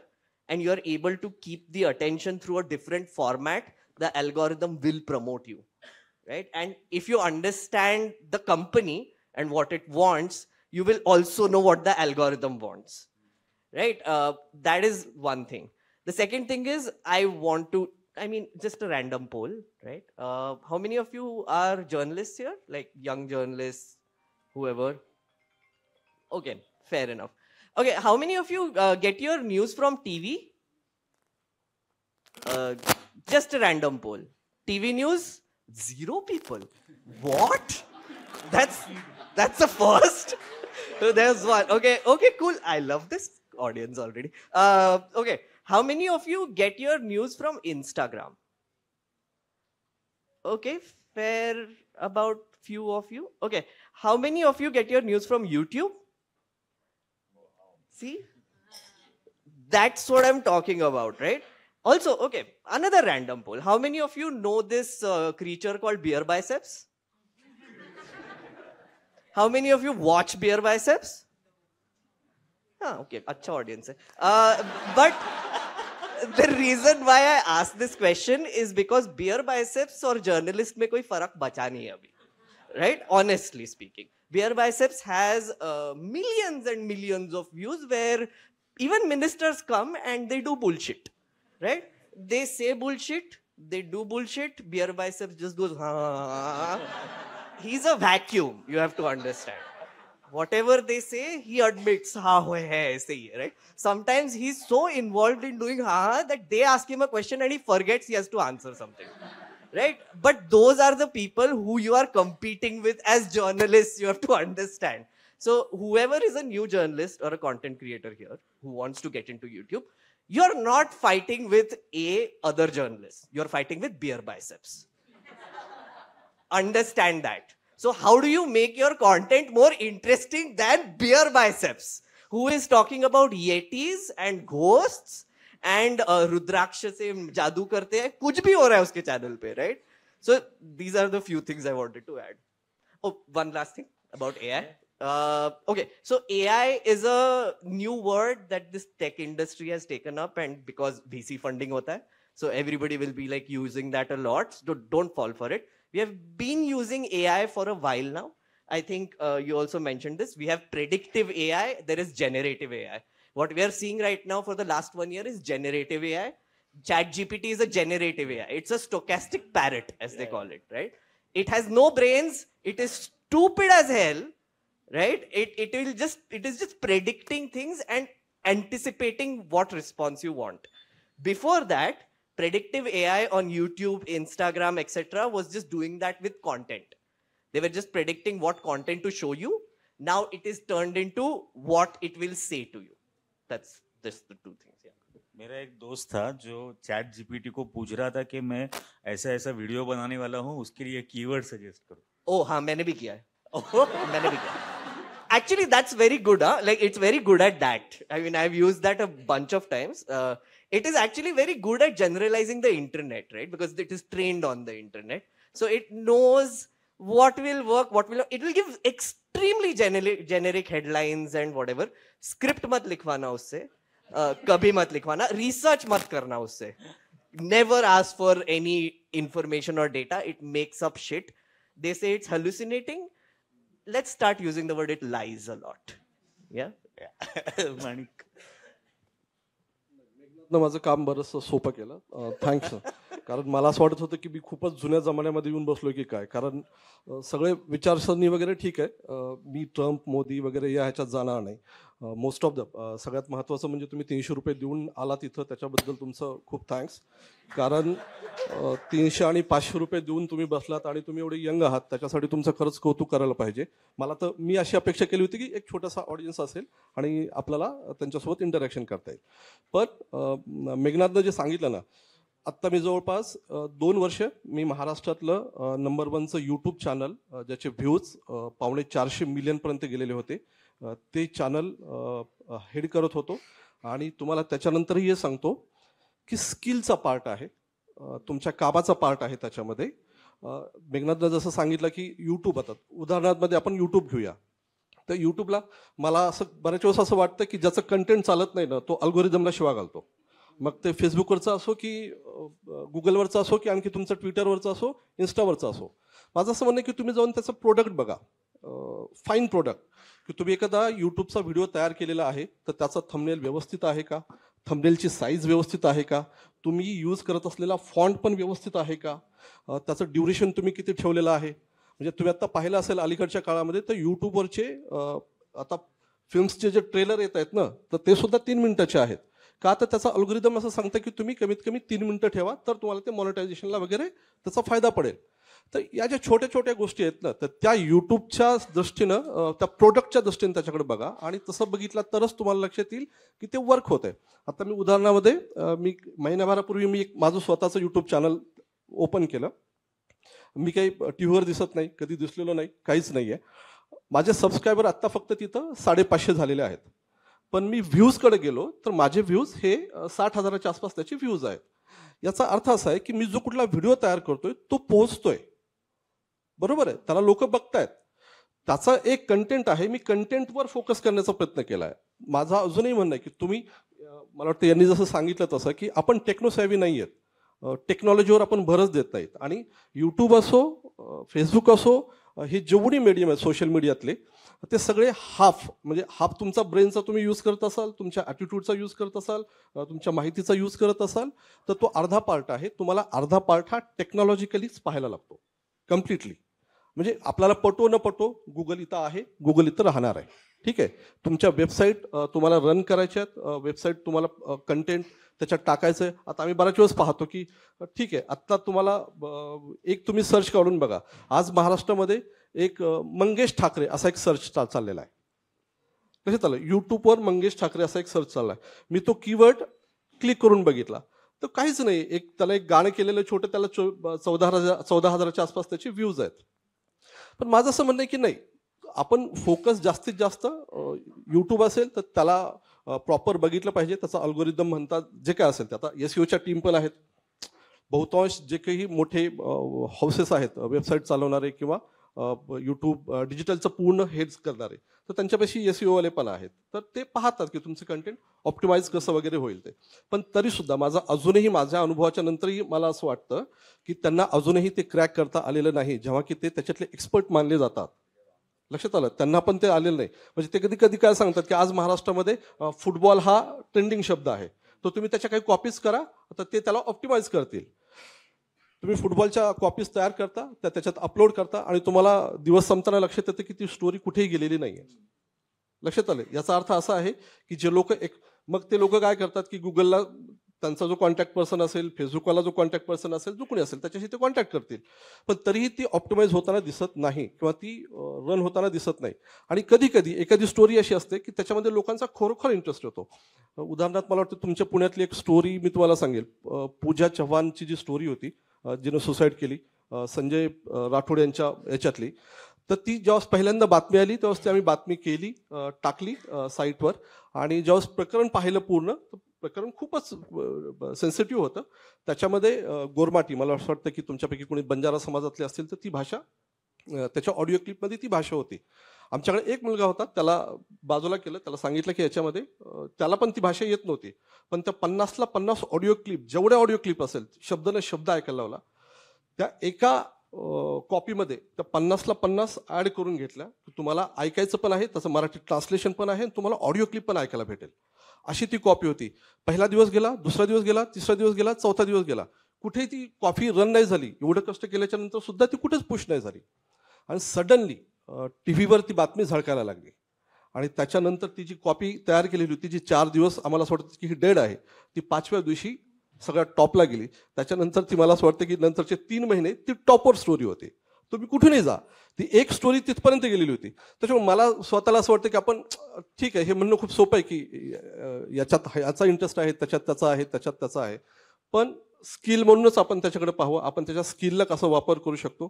and you're able to keep the attention through a different format, the algorithm will promote you, right? And if you understand the company and what it wants, you will also know what the algorithm wants, right? That is one thing. The second thing is just a random poll, right? How many of you are journalists here? Like young journalists, whoever? Okay, fair enough. Okay, how many of you get your news from TV? Just a random poll. TV news? 0 people. What? That's the first. So there's one. Okay, cool. I love this audience already. Okay. How many of you get your news from Instagram? Okay, fair, about few of you. Okay, how many of you get your news from YouTube? See? That's what I'm talking about, right? Also, okay, another random poll. How many of you know this creature called Beer Biceps? How many of you watch Beer Biceps? Okay, acha audience hai. But the reason why I asked this question is because Beer Biceps or journalist mein koi farak bacha nahi hai abhi, right? Honestly speaking, Beer Biceps has millions and millions of views where even ministers come and they do bullshit, right? They say bullshit, they do bullshit. Beer Biceps just goes, ha. He's a vacuum, you have to understand. Whatever they say, he admits, right? Sometimes he's so involved in doing that they ask him a question and he forgets he has to answer something, right? But those are the people who you are competing with as journalists, you have to understand. So whoever is a new journalist or a content creator here who wants to get into YouTube, you're not fighting with other journalists. You're fighting with Beer Biceps. Understand that. So how do you make your content more interesting than Beer Biceps, who is talking about yetis and ghosts and Rudraksha se jadoo karte hai, kuch bhi ho raha hai uske channel pe, right? So these are the few things I wanted to add. Oh, one last thing about AI. Okay, so AI is a new word that this tech industry has taken up, and because VC funding hota hai, so everybody will be like using that a lot. So don't fall for it. We have been using AI for a while now. I think you also mentioned this. We have predictive AI. There is generative AI. What we are seeing right now for the last 1 year is generative AI. ChatGPT is a generative AI. It's a stochastic parrot, as they call it, right? It has no brains. It is stupid as hell, right? It is just predicting things, and anticipating what response you want. Before that, predictive AI on YouTube, Instagram, etc. was just doing that with content. They were just predicting what content to show you. Now it is turned into what it will say to you. That's just the two things. Yeah. मेरा एक दोस्त था जो chat GPT को पूछ रहा था कि मैं ऐसा ऐसा वीडियो बनाने वाला हूँ, उसके लिए कीवर्ड सजेस्ट करो. Oh, हाँ, मैंने भी किया है. मैंने भी किया. Actually, that's very good. Huh? Like, it's very good at that. I mean, I've used that a bunch of times. It is actually very good at generalizing the internet, right? Because it is trained on the internet. So it knows what will work, what will not. It will give extremely generic headlines and whatever. Script mat likhwana usse. Kabhi mat likhwana. Research mat karna usse. Never ask for any information or data. It makes up shit. They say it's hallucinating. Let's start using the word it lies a lot. Yeah? माणिक. माझं काम बरंचसं सोपं केलं. Thanks. कारण मला असं वाटत होतं की मी खूपच जुन्या जमान्यामध्ये येऊन बसलो की काय. कारण सगळे विचारसरणी वगैरे ठीक आहे. मी ट्रम्प, मोदी वगैरे या ह्याच्यात जाणार नाही. मोस्ट ऑफ द सगळ्यात महत्त्वाचं म्हणजे तुम्ही 300 रुपये देऊन आला तिथं, त्याच्याबद्दल तुमचं खूप थँक्स. कारण 300 आणि 500 रुपये देऊन तुम्ही बसलात आणि तुम्ही एवढे यंग आहात, त्याच्यासाठी तुमचं खरंच कौतुक करायला पाहिजे. मला तर मी अशी अपेक्षा केली होती की एक छोटासा ऑडियन्स असेल आणि आपल्याला त्यांच्यासोबत इंटरॅक्शन करता येईल. पण मेघनाथनं जे सांगितलं ना, आत्ता मी जवळपास 2 वर्ष मी महाराष्ट्रातलं नंबर 1चं यूट्यूब चॅनल, ज्याचे व्ह्यूज 450 मिलियनपर्यंत गेलेले होते, ते चॅनल हेड करत होतो. आणि तुम्हाला त्याच्यानंतरही हे सांगतो की स्किलचा पार्ट आहे, तुमच्या कामाचा पार्ट आहे त्याच्यामध्ये. मेघनाथनं जसं सांगितलं की यूट्यूब, आता उदाहरणार्थ आपण यूट्यूब घेऊया. तर यूट्यूबला मला असं बऱ्याच वेळेस असं वाटतं की ज्याचं कंटेंट चालत नाही ना, तो अल्गोरिदमला शिवा घालतो. मग ते फेसबुकवरचं असो की गुगलवरचं असो की आणखी तुमचं ट्विटरवरचं असो, इन्स्टावरचं असो. माझं असं म्हणणं की तुम्ही जाऊन त्याचं प्रोडक्ट बघा, फाईन प्रोडक्ट. की तुम्ही एखादा यूट्यूबचा व्हिडिओ तयार केलेला आहे तर त्याचा थंबनेल व्यवस्थित आहे का, थंबनेलची साईज व्यवस्थित आहे का, तुम्ही यूज करत असलेला फॉन्ट पण व्यवस्थित आहे का, त्याचं ड्युरेशन तुम्ही किती ठेवलेलं आहे. म्हणजे तुम्ही आता पाहिलं असेल अलीकडच्या काळामध्ये तर यूट्यूबवरचे आता फिल्म्सचे जे ट्रेलर येत आहेत ना, तर ते सुद्धा 3 मिनिटाचे आहेत. का तर त्याचा अल्गोरिदम असं सांगतं की तुम्ही कमीत कमी 3 मिनिटं ठेवा, तर तुम्हाला ते मॉनिटायझेशनला वगैरे त्याचा फायदा पडेल. तर या ज्या छोट्या छोट्या गोष्टी आहेत ना, तर त्या यूट्यूबच्या दृष्टीनं, त्या प्रोडक्टच्या दृष्टीने त्याच्याकडे बघा. आणि तसं बघितलं तरच तुम्हाला लक्षात येईल की ते वर्क होत आहे. आता मी उदाहरणामध्ये मी महिन्याभरापूर्वी मी एक माझं स्वतःचं यूट्यूब चॅनल ओपन केलं. मी काही टी व्हीवर दिसत नाही, कधी दिसलेलो नाही, काहीच नाही आहे. माझे सबस्क्रायबर आत्ता फक्त तिथं 550 झालेले आहेत. पण मी व्ह्यूजकडे गेलो तर माझे व्ह्यूज हे 60,000च्या आसपास त्याचे व्ह्यूज आहेत. याचा अर्थ असा आहे की मी जो कुठला व्हिडिओ तयार करतोय तो पोहोचतोय, बरोबर आहे, त्याला लोक बघतायत, त्याचा एक कंटेंट आहे. मी कंटेंटवर फोकस करण्याचा प्रयत्न केला आहे. माझा अजूनही म्हणणं आहे की तुम्ही, मला वाटतं यांनी जसं सांगितलं तसं की आपण टेक्नोसॅव्ही नाही आहेत, टेक्नॉलॉजीवर आपण भरच देत नाहीत. आणि यूट्यूब असो, फेसबुक असो, हे जेवढी मीडियम आहेत सोशल मीडियातले, ते सगळे हाफ तुमचा ब्रेनचा तुम्ही यूज करत असाल, तुमच्या ॲटिट्यूडचा यूज करत असाल, तुमच्या माहितीचा यूज करत असाल, तर तो अर्धा पार्ट आहे. तुम्हाला अर्धा पार्ट हा टेक्नॉलॉजिकलीच पाहायला लागतो कम्प्लिटली. म्हणजे आपल्याला पटो न पटो, गुगल इथं आहे, गुगल इथं राहणार आहे. ठीक आहे. तुमच्या वेबसाईट तुम्हाला रन करायच्या आहेत, वेबसाईट तुम्हाला कंटेंट त्याच्यात टाकायचं आहे. आता आम्ही बऱ्याच वेळेस पाहतो की ठीक आहे, आत्ता तुम्हाला एक तुम्ही सर्च काढून बघा. आज महाराष्ट्रामध्ये एक मंगेश ठाकरे असा एक सर्च चाललेला आहे. कशात आलं? यूट्यूबवर मंगेश ठाकरे असा एक सर्च चालला आहे. मी तो कीवर्ड क्लिक करून बघितला तर काहीच नाही. त्याला एक गाणं केलेलं छोटं, त्याला 14,000च्या आसपास त्याचे व्ह्यूज आहेत. पण माझं असं म्हणणं आहे की नाही, आपण फोकस जास्तीत जास्त यूट्यूब असेल तर त्याला प्रॉपर बघितलं पाहिजे. त्याचा अल्गोरिदम म्हणतात जे काय असेल ते. आता SEOच्या टीम पण आहेत. बहुतांश जे काही मोठे हाऊसेस आहेत वेबसाईट चालवणारे किंवा यूट्यूब डिजिटलचं पूर्ण हेच करणारे, तर त्यांच्यापाशी SEOवाले पण आहेत. तर ते पाहतात की तुमचं कंटेंट ऑप्टिमाइज कसं वगैरे होईल ते. पण तरीसुद्धा माझ्या अनुभवाच्या नंतरही मला असं वाटतं की त्यांना अजूनही ते क्रॅक करता आलेलं नाही, जेव्हा की ते त्याच्यातले एक्सपर्ट मानले जातात. लक्षात आलं? त्यांना पण ते आलेलं नाही. म्हणजे ते कधी कधी काय सांगतात की आज महाराष्ट्रामध्ये फुटबॉल हा ट्रेंडिंग शब्द आहे, तर तुम्ही त्याच्या काही कॉपीज करा, तर ते त्याला ऑप्टिमाइज करतील. तुम्ही फुटबॉलच्या कॉपीज तयार करता, त्याच्यात अपलोड करता आणि तुम्हाला दिवस संपताना लक्षात येतं की ती स्टोरी कुठेही गेलेली नाही आहे. लक्षात आलं? याचा अर्थ असा आहे की जे लोक मग ते लोक काय करतात की गुगलला त्यांचा जो कॉन्टॅक्ट पर्सन असेल, फेसबुकवाला जो कॉन्टॅक्ट पर्सन असेल, जो कोणी असेल त्याच्याशी ते कॉन्टॅक्ट करतील, पण तरीही ती ऑप्टिमाइज होताना दिसत नाही किंवा ती रन होताना दिसत नाही. आणि कधी कधी एखादी स्टोरी अशी असते की त्याच्यामध्ये लोकांचा खरोखर इंटरेस्ट होतो. उदाहरणार्थ मला वाटतं तुमच्या पुण्यातली एक स्टोरी मी तुम्हाला सांगेल. पूजा चव्हाणची जी स्टोरी होती, जिनं सुसाईड केली, संजय राठोड यांच्या याच्यातली, तर ती जेव्हा पहिल्यांदा बातमी आली तेव्हाच ती आम्ही बातमी केली, टाकली साईटवर. आणि जेव्हा प्रकरण पाहिलं पूर्ण, प्रकरण खूपच सेन्सिटिव्ह होतं. त्याच्यामध्ये गोरमाटी, मला असं वाटतं की तुमच्यापैकी कोणी बंजारा समाजातले असतील तर ती भाषा, त्याच्या ऑडिओ क्लिपमध्ये ती भाषा होती. आमच्याकडे एक मुलगा होता, त्याला बाजूला केलं, त्याला सांगितलं की याच्यामध्ये त्याला पण ती भाषा येत नव्हती, पण त्या 50ला 50 ऑडिओ क्लिप, जेवढे ऑडिओ क्लिप असेल शब्द न शब्द ऐकायला लावला. त्या एका कॉपीमध्ये त्या 50ला 50 ॲड करून घेतल्या. तुम्हाला ऐकायचं पण आहे, त्याचं मराठी ट्रान्सलेशन पण आहे, तुम्हाला ऑडिओ क्लिप पण ऐकायला भेटेल, अशी ती कॉपी होती. पहिला दिवस गेला, दुसरा दिवस गेला, तिसरा दिवस गेला, चौथा दिवस गेला, कुठेही ती कॉपी रन नाही झाली. एवढं कष्ट केल्याच्या नंतर सुद्धा ती कुठेच पुश नाही झाली. आणि सडनली टी व्हीवर ती बातमी झळकायला लागली. आणि त्याच्यानंतर ती जी कॉपी तयार केलेली होती, जी 4 दिवस आम्हाला असं वाटतं की ही डेड आहे, ती 5व्या दिवशी सगळ्यात टॉपला गेली. त्याच्यानंतर ती, मला असं वाटतं की नंतरचे 3 महिने ती टॉपवर स्टोरी होती. तुम्ही कुठूनही जा, ती एक स्टोरी तिथपर्यंत गेलेली होती. त्याच्यामुळे मला स्वतःला असं वाटतं की आपण, ठीक आहे, हे म्हणणं खूप सोपं आहे की याच्यात याचा इंटरेस्ट आहे, त्याच्यात त्याचा आहे, त्याच्यात त्याचा आहे, पण स्किल म्हणूनच आपण त्याच्याकडे पाहावं, आपण त्याच्या स्किलला कसा वापर करू शकतो.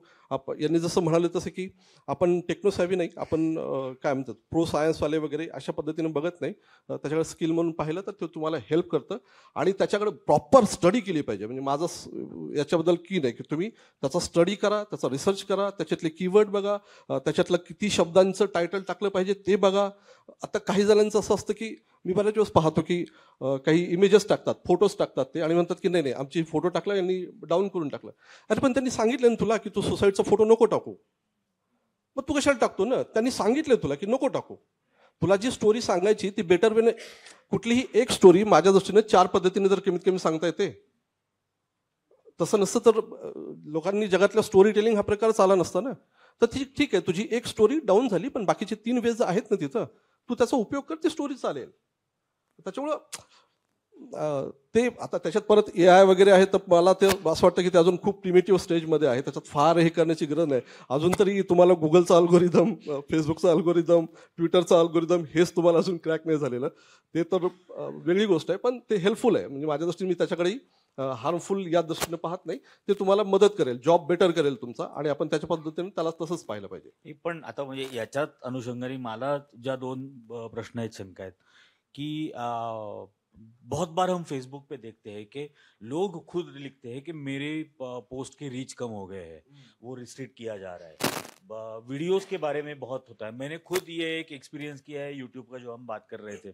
यांनी जसं म्हणाले तसं की आपण टेक्नोसॅव्ही नाही, आपण काय म्हणतात प्रो सायन्सवाले वगैरे अशा पद्धतीने बघत नाही. त्याच्याकडे स्किल म्हणून पाहिलं तर ते तुम्हाला हेल्प करतं. आणि त्याच्याकडे प्रॉपर स्टडी केली पाहिजे. म्हणजे माझं याच्याबद्दल की नाही की तुम्ही त्याचा स्टडी करा, त्याचा रिसर्च करा, त्याच्यातले कीवर्ड बघा, त्याच्यातलं किती शब्दांचं टायटल टाकलं पाहिजे ते बघा. आता काही जणांचं असं असतं की मी बऱ्याच दिवस पाहतो की काही इमेजेस टाकतात, फोटोज टाकतात ते, आणि म्हणतात की नाही नाही आमची फोटो टाकला, यांनी डाऊन करून टाकलं. अरे पण त्यांनी सांगितलं ना तुला की तू सुसाईडचा फोटो नको टाकू, मग तू कशाला टाकतो ना? त्यांनी सांगितलं तुला की नको टाकू. तुला जी स्टोरी सांगायची ती बेटर वेने, कुठलीही एक स्टोरी माझ्या दृष्टीने 4 पद्धतीने जर कमीत कमी सांगता येते. तसं नसतं तर लोकांनी जगातल्या स्टोरी टेलिंग हा प्रकार चालला नसता ना. तर ठीक आहे, तुझी एक स्टोरी डाऊन झाली, पण बाकीचे 3 वेज आहेत ना तिथं, तू त्याचा उपयोग कर, ती स्टोरी चालेल. त्याच्यामुळं ते आता त्याच्यात परत AI वगैरे आहे, तर मला ते असं वाटतं की ते अजून खूप प्रिमिटिव्ह स्टेजमध्ये आहे. त्याच्यात फार हे करण्याची गरज नाही. अजून तरी तुम्हाला गुगलचा अल्गोरिदम, फेसबुकचा अल्गोरिदम, ट्विटरचा अल्गोरिदम हेच तुम्हाला अजून क्रॅक नाही झालेलं. ते तर वेगळी गोष्ट आहे, पण ते हेल्पफुल आहे. म्हणजे माझ्या दृष्टीने मी त्याच्याकडेही हार्मफुल या दृष्टीने पाहत नाही. ते तुम्हाला मदत करेल, जॉब बेटर करेल तुमचा, आणि आपण त्याच्या पद्धतीने त्याला तसंच पाहिलं पाहिजे. पण आता म्हणजे याच्यात अनुषंगाने मला ज्या 2 प्रश्न आहेत, शंका आहेत कि बहुत बार हम फेसबुक पे देखते हैं कि लोग खुद लिखते हैं कि मेरे पोस्ट के रीच कम हो गए हैं, वो रिस्ट्रिक्ट किया जा रहा है. वीडियोस के बारे में बहुत होता है. मैंने खुद ये एक एक्सपीरियंस किया है यूट्यूब का, जो हम बात कर रहे थे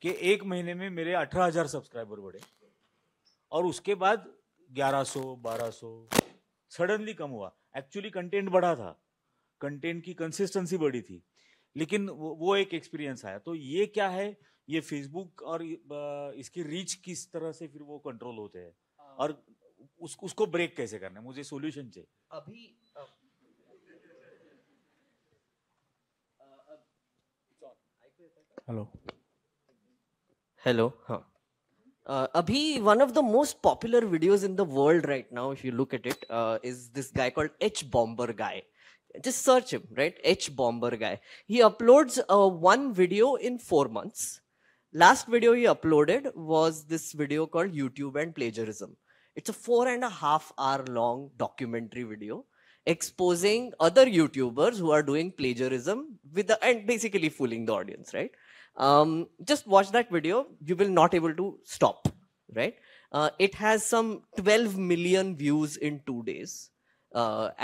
कि 1 महीने में मेरे 18,000 सब्सक्राइबर बढ़े और उसके बाद 1100, 1200 सडनली कम हुआ. एक्चुअली कंटेंट बढ़ा था, कंटेंट की कंसिस्टेंसी बढ़ी थी, लेकिन वो एक एक्सपीरियंस आया. तो ये क्या है, ये फेसबुक और इसकी रीच किस तरह से फिर वो कंट्रोल होते हैं, और उसको ब्रेक कैसे करना है, मुझे सॉल्यूशन चाहिए. अभी हेलो. हाँ. Abhi, one of the most popular videos in the world right now, if you look at it, is this guy called H Bomber Guy. Just search him, right? H Bomber Guy. He uploads one video in 4 months. Last video he uploaded was this video called YouTube and Plagiarism. It's a 4.5 hour long documentary video exposing other YouTubers who are doing plagiarism and basically fooling the audience, right? Just watch that video. You will not able to stop, right? It has some 12 million views in 2 days.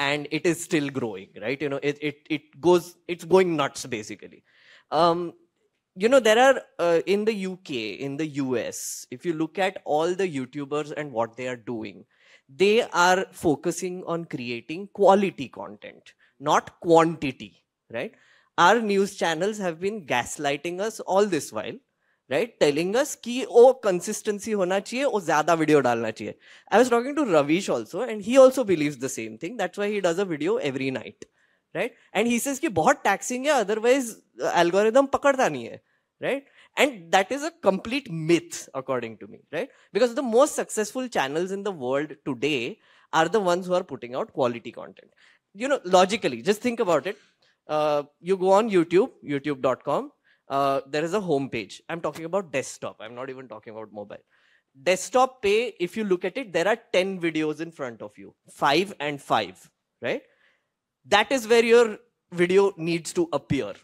And it is still growing, right? You know, it's going nuts basically. You know, there are in the UK, in the US, if you look at all the YouTubers and what they are doing, they are focusing on creating quality content, not quantity, right? Our news channels have been gaslighting us all this while, right? Telling us कि ओ consistency होना चाहिए, ओ ज़्यादा video डालना चाहिए. I was talking to Ravish also, and he also believes the same thing. That's why he does a video every night, right? And he says कि बहुत taxing है, otherwise algorithm पकड़ता नहीं है, right? And that is a complete myth, according to me, right? Because the most successful channels in the world today are the ones who are putting out quality content. You know, logically, just think about it. You go on YouTube, youtube.com. There is a home page. I'm talking about desktop. I'm not even talking about mobile. Desktop pay, if you look at it, there are 10 videos in front of you, 5 and 5, right? That is where your video needs to appear.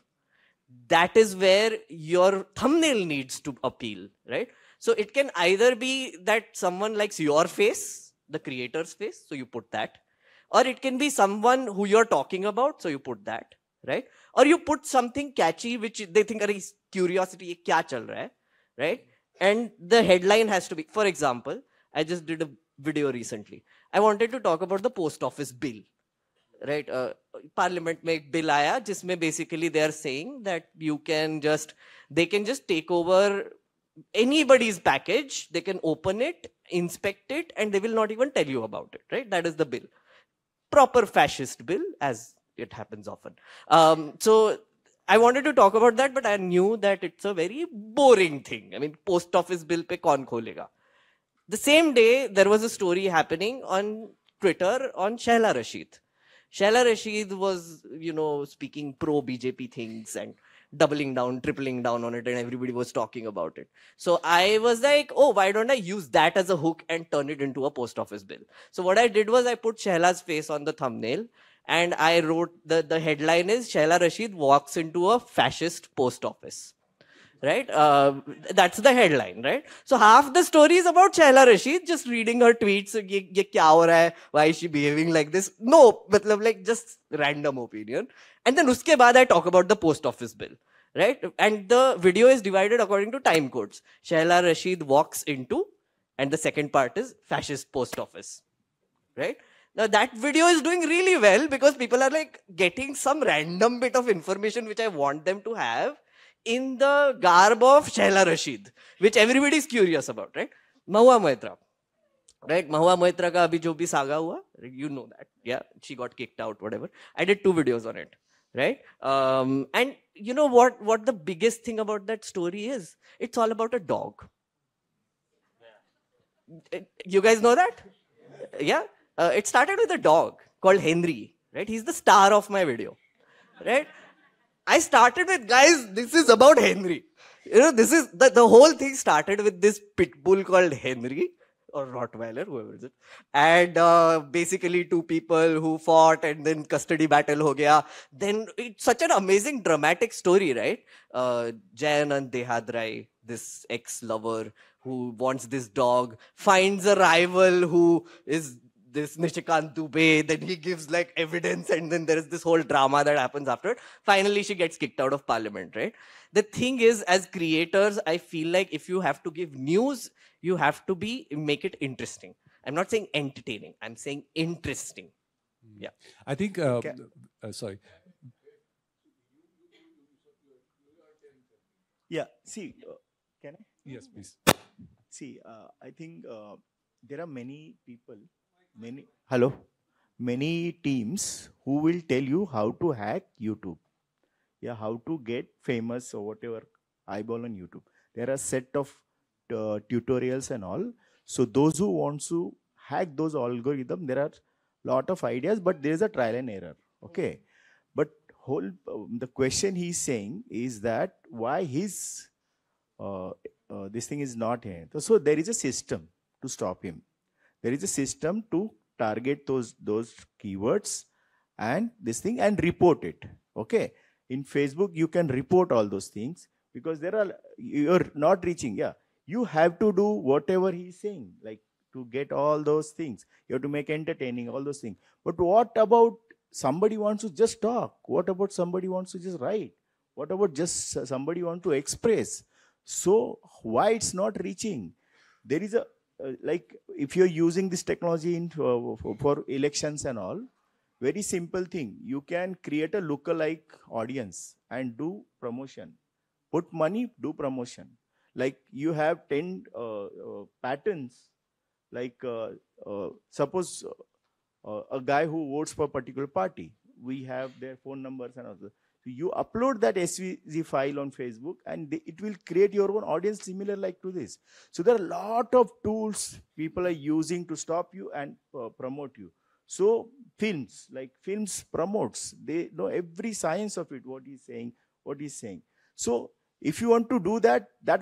That is where your thumbnail needs to appeal, right? So it can either be that someone likes your face, the creator's face, so you put that. Or it can be someone who you're talking about, so you put that, right? Or you put something catchy, which they think, are curiosity, ye kya chal raha hai, right? And the headline has to be, for example, I just did a video recently. I wanted to talk about the post office bill, right? Parliament mein ek bill aaya, jisme basically they are saying that they can just take over anybody's package, they can open it, inspect it, and they will not even tell you about it, right? That is the bill. Proper fascist bill, as it happens often. So I wanted to talk about that, but I knew that it's a very boring thing. I mean, post office bill pe kaun kholega? The same day, there was a story happening on Twitter on Shahla Rashid. Shahla Rashid was, you know, speaking pro-BJP things and doubling down, tripling down on it, and everybody was talking about it. So I was like, oh, why don't I use that as a hook and turn it into a post office bill? So what I did was I put Shahla's face on the thumbnail, and I wrote, the headline is, Shahla Rashid walks into a fascist post office. Right? That's the headline, right? So half the story is about Shahla Rashid, just reading her tweets, ye kya ho raha hai? Why is she behaving like this? No, matlab like just random opinion. And then uske baad I talk about the post office bill, right? And the video is divided according to time codes. Shahla Rashid walks into, and the second part is fascist post office, right? Now that video is doing really well because people are like getting some random bit of information which I want them to have in the garb of Shahla Rashid, which everybody is curious about, right? Mahua Moitra, right? Mahua Moitra ka abhi jo bhi saga hua, you know that, yeah, she got kicked out, whatever. I did 2 videos on it, right? And you know what the biggest thing about that story is? It's all about a dog. You guys know that? Yeah? It started with a dog called Henry, right? He's the star of my video, right? I started with, guys, this is about Henry. You know, this is, the whole thing started with this pit bull called Henry, or Rottweiler, whoever it is. And basically 2 people who fought and then custody battle ho gaya. Then it's such an amazing dramatic story, right? Jayanand Dehadrai, this ex-lover who wants this dog, finds a rival who is this Nishikant Dubey, then he gives like evidence, and then there is this whole drama that happens after it. Finally, she gets kicked out of parliament, right? The thing is, as creators, I feel like if you have to give news, you have to make it interesting. I'm not saying entertaining, I'm saying interesting. Yeah. I think, sorry. Yeah, see, can I? Yes, please. See, I think there are many people, many teams who will tell you how to hack YouTube. Yeah, how to get famous or whatever, eyeball on YouTube. There are a set of tutorials and all. So those who want to hack those algorithms, there are lot of ideas, but there is a trial and error. Okay, but the question he's saying is that why his this thing is not here. So there is a system to stop him. There is a system to target those keywords and this thing and report it. Okay. In Facebook, you can report all those things because you're not reaching. Yeah. You have to do whatever he's saying, like to get all those things. You have to make entertaining, all those things. But what about somebody wants to just talk? What about somebody wants to just write? What about just somebody want to express? So why it's not reaching? There is a, like if you're using this technology for elections and all, very simple thing. You can create a lookalike audience and do promotion. Put money, do promotion. Like you have 10 patterns. Like suppose a guy who votes for a particular party, we have their phone numbers and all. So you upload that SVG file on Facebook, and it will create your own audience similar like to this. So there are a lot of tools people are using to stop you and promote you. So films promotes, they know every science of it, what he's saying. So if you want to do that, I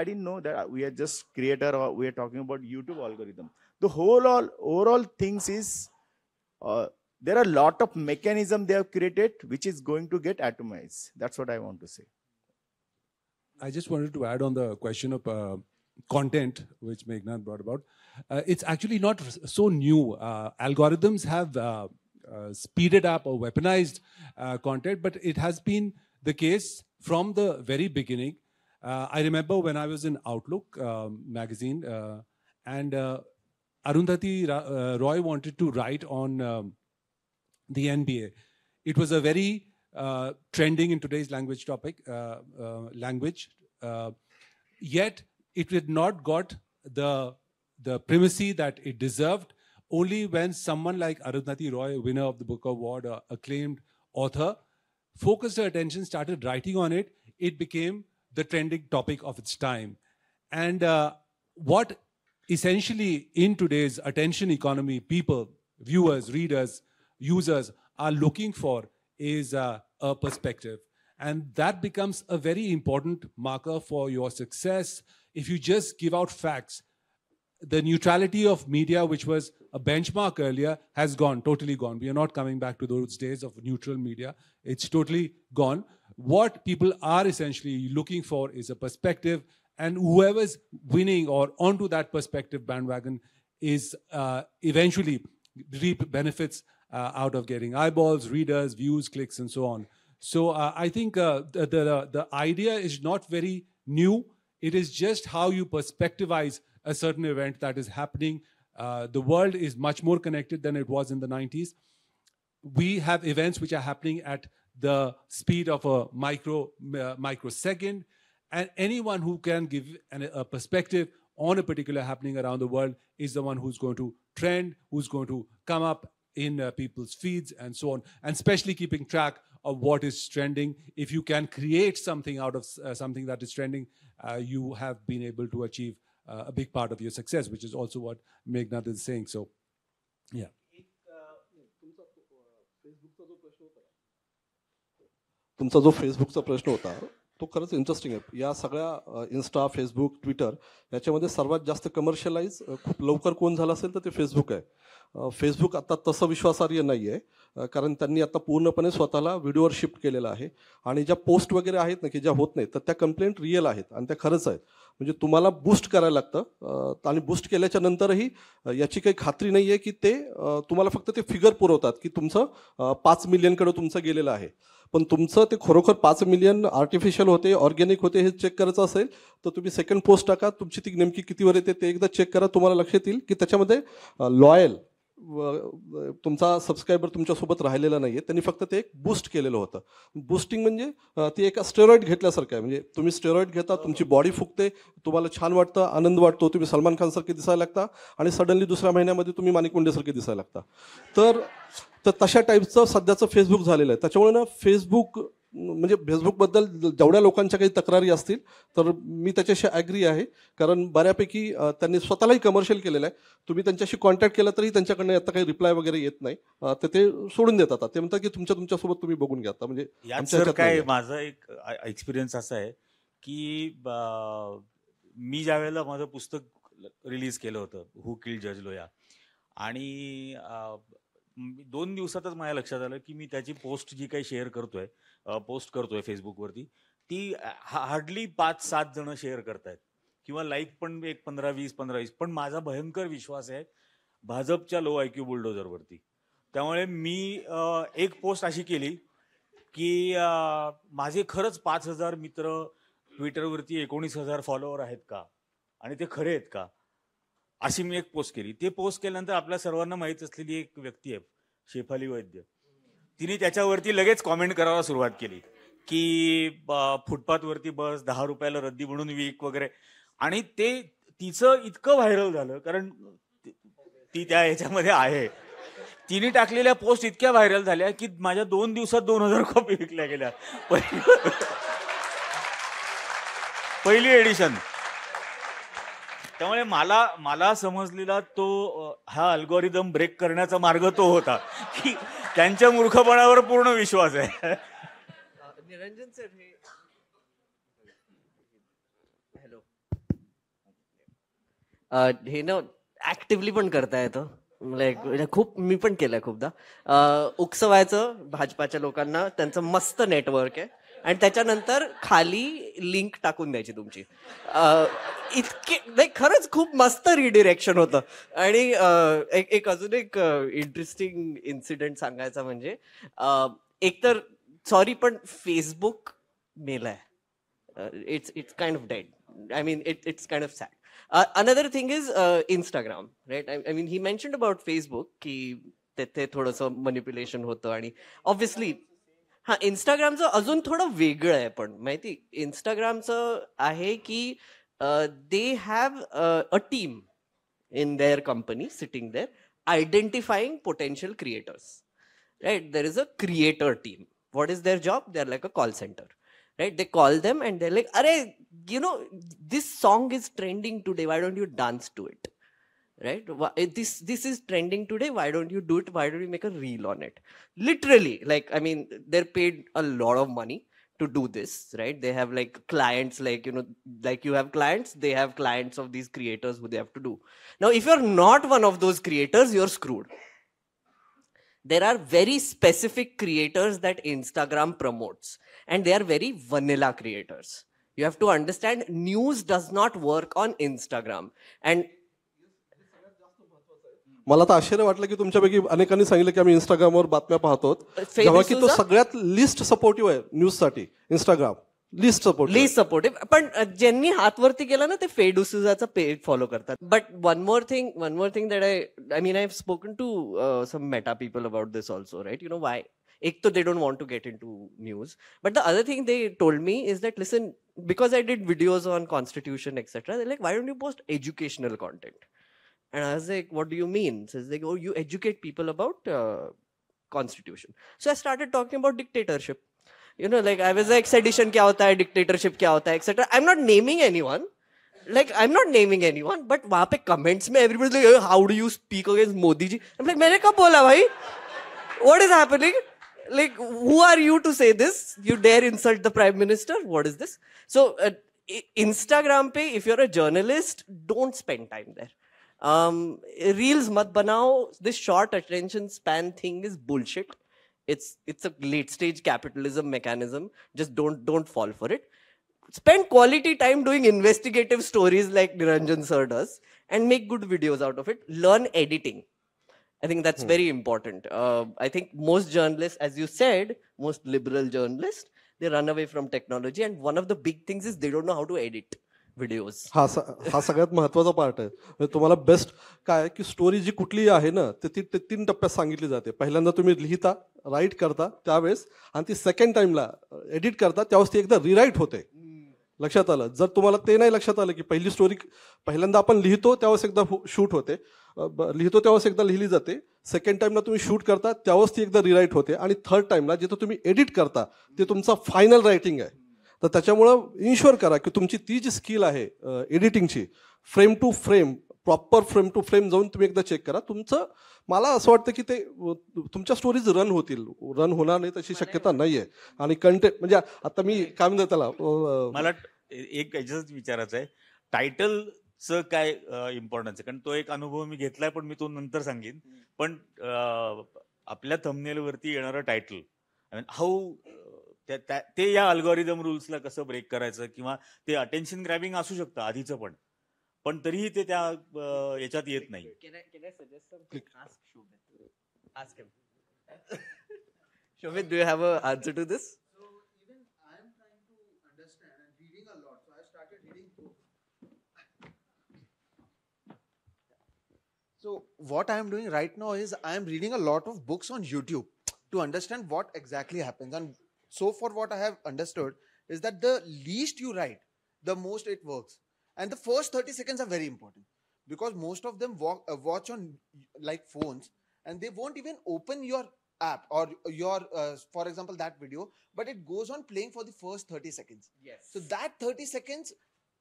didn't know that we are just creator, or we are talking about YouTube algorithm. The overall things is, there are a lot of mechanism they have created which is going to get atomized. That's what I want to say. I just wanted to add on the question of content, which Meghnad brought about. It's actually not so new. Algorithms have speeded up or weaponized content, but it has been the case from the very beginning. I remember when I was in Outlook magazine, and Arundhati Roy wanted to write on the NBA. It was a very trending in today's language topic, yet it had not got the primacy that it deserved. Only when someone like Arundhati Roy, winner of the Booker Award, acclaimed author, focused her attention, started writing on it, it became the trending topic of its time. And what essentially in today's attention economy, people, viewers, readers, users are looking for is a perspective. And that becomes a very important marker for your success. If you just give out facts, the neutrality of media, which was a benchmark earlier, has gone, totally gone. We are not coming back to those days of neutral media. It's totally gone. What people are essentially looking for is a perspective, and whoever's winning or onto that perspective bandwagon is eventually reap benefits out of getting eyeballs, readers, views, clicks, and so on. So I think the idea is not very new. It is just how you perspectivize a certain event that is happening. The world is much more connected than it was in the 90s. We have events which are happening at the speed of a microsecond, and anyone who can give a perspective on a particular happening around the world is the one who's going to trend, who's going to come up in people's feeds and so on, and especially keeping track of what is trending. If you can create something out of something that is trending, you have been able to achieve a big part of your success, which is also what Meghnad is saying. So, yeah. तुमचा जो फेसबुकचा प्रश्न होता तो खरंच interesting आहे. या सगळ्या Insta, Facebook, Twitter याच्यामध्ये सर्वात जास्त कमर्शियलाइज खूप लवकर कोण झालं असेल तर ते फेसबुक आहे. फेसबुक आता तसं विश्वासार्ह नाही आहे, कारण त्यांनी आता पूर्णपणे स्वतःला व्हिडिओवर शिफ्ट केलेलं आहे. आणि ज्या पोस्ट वगैरे आहेत ना की ज्या होत नाहीत तर त्या कंप्लेंट रिअल आहेत आणि त्या खरंच आहेत. म्हणजे तुम्हाला बूस्ट करायला लागतं आणि बूस्ट केल्याच्या नंतरही याची काही खात्री नाही आहे की ते तुम्हाला फक्त ते फिगर पुरवतात की तुमचं 5 मिलियनकडे तुमचं गेलेलं आहे. पण तुमचं ते खरोखर 5 मिलियन आर्टिफिशियल होते, ऑर्गॅनिक होते हे चेक करायचं असेल तर तुम्ही सेकंड पोस्ट टाका, तुमची ती नेमकी कितीवर येते ते एकदा चेक करा. तुम्हाला लक्षात येईल की त्याच्यामध्ये लॉयल तुमचा सबस्क्रायबर तुमच्यासोबत राहिलेला नाही आहे. त्यांनी फक्त ते एक बूस्ट केलेलं होतं. बूस्टिंग म्हणजे ती एका स्टेरॉइड घेतल्यासारखं आहे. म्हणजे तुम्ही स्टेरॉइड घेता, तुमची बॉडी फुगते, तुम्हाला छान वाटतं, आनंद वाटतो, तुम्ही सलमान खानसारखे दिसायला लागता आणि सडनली दुसऱ्या महिन्यामध्ये तुम्ही माणिक मुंडेसारखे दिसायला लागता. तर तशा टाईपचं सध्याचं फेसबुक झालेलं आहे. त्याच्यामुळे ना फेसबुक म्हणजे फेसबुकबद्दल जेवढ्या लोकांच्या काही तक्रारी असतील तर मी त्याच्याशी ॲग्री आहे, कारण बऱ्यापैकी त्यांनी स्वतःलाही कमर्शियल केलेलं आहे. तुम्ही त्यांच्याशी कॉन्टॅक्ट केला तरी त्यांच्याकडनं आता काही रिप्लाय वगैरे येत नाही, तर ते सोडून देतात. ते म्हणतात की तुमच्यासोबत तुम्ही बघून घ्या. म्हणजे काय माझा एक एक्सपिरियन्स असा आहे की मी ज्या वेळेला माझं पुस्तक रिलीज केलं होतं हू किल्ड जज लोया, आणि 2 दिवसातच माझ्या लक्षात आलं की मी त्याची पोस्ट जी काही पोस्ट करतोय फेसबुकवरती ती हार्डली 5-7 जण शेअर करतायत किंवा लाईक पण एक 15-20. पण माझा भयंकर विश्वास आहे भाजपच्या लो IQ बुलडोजरवरती. त्यामुळे मी एक पोस्ट अशी केली की माझे खरंच 5,000 मित्र ट्विटरवरती 19,000 फॉलोअर आहेत का आणि ते खरे आहेत का, अशी मी एक पोस्ट केली. ते पोस्ट केल्यानंतर आपल्या सर्वांना माहीत असलेली एक व्यक्ती आहे शेफाली वैद्य, तिने त्याच्यावरती लगेच कॉमेंट करायला सुरुवात केली की फुटपाथवरती बस, 10 रुपयाला रद्दी म्हणून वीक वगैरे. आणि ते तिचं इतकं व्हायरल झालं, कारण ती त्या ह्याच्यामध्ये आहे, तिने टाकलेल्या पोस्ट इतक्या व्हायरल झाल्या की माझ्या 2 दिवसात 2000 कॉपी विकल्या गेल्या. पहिली एडिशन. त्यामुळे मला समजलेला तो हा अल्गोरिदम ब्रेक करण्याचा मार्ग तो होता की त्यांच्या मूर्खपणावर पूर्ण विश्वास आहे. निरंजन सर हॅलो हे ना ऍक्टिव्हली पण करता येतं. म्हणजे खूप मी पण केलंय खूपदा. उकसवायचं भाजपाच्या लोकांना, त्यांचं मस्त नेटवर्क आहे आणि त्याच्यानंतर खाली लिंक टाकून द्यायची तुमची. इतके नाही खरंच खूप मस्त रिडिरेक्शन होतं. आणि एक अजून एक इंटरेस्टिंग इन्सिडेंट सांगायचा म्हणजे एकतर सॉरी पण फेसबुक मेलाय. It's kind of dead. I mean, it's kind of sad. Another thing is Instagram, right? I mean, he mentioned about Facebook की ते थोडंसं मॅनिप्युलेशन होतं आणि ऑब्व्हियसली हा इंस्टाग्रामचं अजून थोडं वेगळं आहे. पण माहिती इंस्टाग्रामचं आहे की they have a team in their company sitting there identifying potential creators, right? There is a creator team. What is their job? They're like a call center, right? They call them and they're like, "Arey, you know, this song is trending today. Why don't you dance to it?" Right? This is trending today. Why don't you do it? Why don't you make a reel on it? Literally, like, I mean, they're paid a lot of money to do this, right? They have like clients, like, you know, like you have clients, they have clients of these creators who they have to do. Now, if you're not one of those creators, you're screwed. There are very specific creators that Instagram promotes, and they are very vanilla creators. You have to understand, news does not work on Instagram. And मला तर आश्चर्य वाटलं की तुमच्यापैकी अनेकांनी सांगितलं की आम्ही इंस्टाग्रामवर बातम्या पाहतो, जेव्हा की तो सगळ्यात लिस्ट सपोर्टिव्ह आहे न्यूजसाठी. Instagram least supportive. पण ज्यांनी हात वरती केला ना ते फेड डिसूजाचा पेज फॉलो करतात. But one more thing that I mean I have spoken to some Meta people about this also, right? You know why? एक तो they don't want to get into news. But the other thing they told me is that listen, because I did videos on constitution etc, they're like, why don't you post educational content? And I was like, what do you mean? So it's like, oh, you educate people about constitution. So I started talking about dictatorship. You know, like I was like, sedition kya hota hai, dictatorship kya hota hai, etc. I'm not naming anyone. But वहाँ पे comments में everybody's like, how do you speak against Modi ji? I'm like, मैंने कब बोला भाई? What is happening? Like, who are you to say this? You dare insult the prime minister? What is this? So Instagram पे, if you're a journalist, don't spend time there. Reels mat banao. This short attention span thing is bullshit. It's a late stage capitalism mechanism. Just don't fall for it. Spend quality time doing investigative stories like Niranjan sir does and make good videos out of it. Learn editing. I think that's very important. I think most journalists, as you said, most liberal journalists, they run away from technology, and one of the big things is they don't know how to edit videos. हा सगळ्यात महत्वाचा part आहे. म्हणजे तुम्हाला best काय की story जी कुठली आहे ना ते 3 टप्प्यात सांगितली जाते. पहिल्यांदा तुम्ही लिहिता, राईट करता त्यावेळेस, आणि ती सेकंड टाइमला एडिट करता त्यावेळेस ती एकदा रिराईट होते. लक्षात आलं? जर तुम्हाला ते नाही लक्षात आलं की पहिली स्टोरी पहिल्यांदा आपण लिहितो त्यावेळेस एकदा शूट होते, लिहितो त्यावेळेस एकदा लिहिली जाते, सेकंड टाइमला तुम्ही शूट करता त्यावेळेस ती एकदा रिराईट होते, आणि थर्ड टाइमला जिथं तुम्ही एडिट करता ते तुमचा फायनल रायटिंग आहे. तर त्याच्यामुळं इन्शुअर करा की तुमची ती जी स्किल आहे एडिटिंगची, frame to frame, proper frame to frame जाऊन तुम्ही एकदा चेक करा. तुमचं मला असं वाटतं की ते तुमच्या स्टोरीज रन होतील. रन होणार नाही तशी शक्यता नाही आहे. आणि कंटेंट म्हणजे आता मी काय म्हणतो त्याला, मला एक याच्याच विचारायचं आहे, टायटलचं काय इम्पॉर्टन्स आहे? कारण तो एक अनुभव मी घेतलाय, पण मी तो नंतर सांगेन. पण आपल्या थंबनेल वरती येणारं टायटल, आय मीन हाऊ ते या अल्गोरिदम रूल्सला कसं ब्रेक करायचं, किंवा ते अटेन्शन ग्रॅबिंग असू शकतं आधीचं पण तरीही ते त्या याच्यात येत नाही. Shobhit, do you have an answer to this? So even I am trying to understand and reading a lot. So I started reading books. So what I am doing right now is I am reading a lot of books on YouTube to understand what exactly happens. And so far what I have understood is that the least you write, the most it works. And the first 30 seconds are very important because most of them watch on like phones and they won't even open your app or your, for example, that video, but it goes on playing for the first 30 seconds. Yes. So that 30 seconds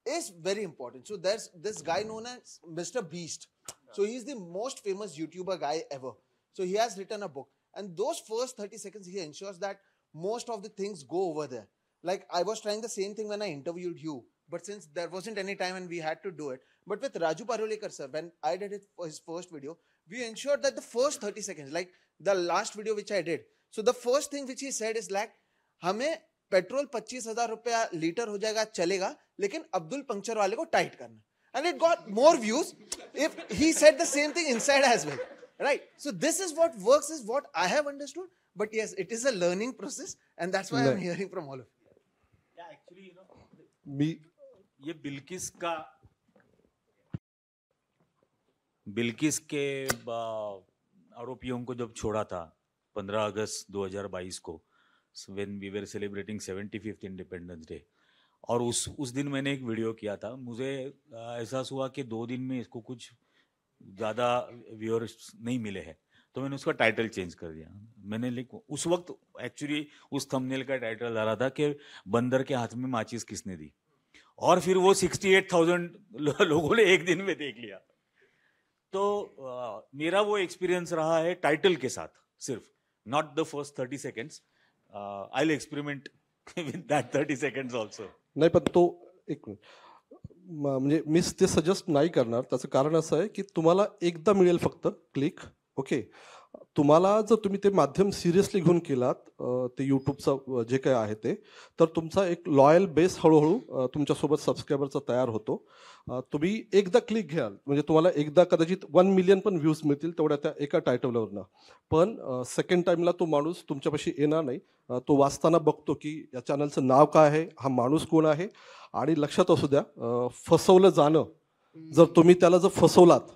is very important. So there's this guy known as Mr. Beast. So he's the most famous YouTuber guy ever. So he has written a book, and those first 30 seconds, he ensures that most of the things go over there. Like I was trying the same thing when I interviewed you, but since there wasn't any time and we had to do it. But with Raju Parulekar sir, when I did it for his first video, we ensured that the first 30 seconds, like the last video which I did. So the first thing which he said is like, हमें petrol 25,000 रुपया litre हो जाएगा चलेगा, लेकिन Abdul puncture वाले को tight करना. And it got more views if he said the same thing inside as well. Right? So this is what works, is what I have understood. But yes, it is a learning process, and that's why I'm hearing from all of you. Yeah, actually, you know, मी ये बिल्किस के आरोपियों को जब छोड़ा था 15 अगस्त 2022 को, when we were celebrating 75th Independence Day, और उस दिन मैंने एक वीडियो किया था. मुझे एहसास हुआ कि 2 दिन में इसको कुछ ज़्यादा व्यूअर्स नहीं मिले हैं, तो मैंने उसका टाइटल चेंज कर दिया. मैंने उस वक्त एक्चुअली उस थंबनेल का टाइटल डाला था कि बंदर के हाथ में माचिस किसने दी, और फिर वो 68,000 लोगों ने एक दिन में देख लिया. तो मेरा वो एक्सपीरियंस रहा है टाइटल के साथ सिर्फ, not the first 30 seconds. I will experiment with that 30 seconds also. नाही, पण तो एक मिनिट, म्हणजे मी ते सजेस्ट नाही करणार. त्याचं कारण असं आहे की तुम्हाला एकदा मिळेल फक्त क्लिक. ओके, तुम्हाला जर तुम्ही ते माध्यम सिरियसली घेऊन केलात, ते यूट्यूबचं जे काय आहे ते, तर तुमचा एक लॉयल बेस हळूहळू तुमच्यासोबत सबस्क्रायबरचा तयार होतो. तुम्ही एकदा क्लिक घ्याल म्हणजे तुम्हाला एकदा कदाचित 1 मिलियन पण व्ह्यूज मिळतील तेवढ्या त्या एका टायटलवरनं. पण सेकंड टाईमला तो माणूस तुमच्यापाशी येणार नाही. तो वाचताना बघतो की या चॅनलचं नाव काय आहे, हा माणूस कोण आहे. आणि लक्षात असू द्या, फसवलं जाणं, जर तुम्ही त्याला जर फसवलात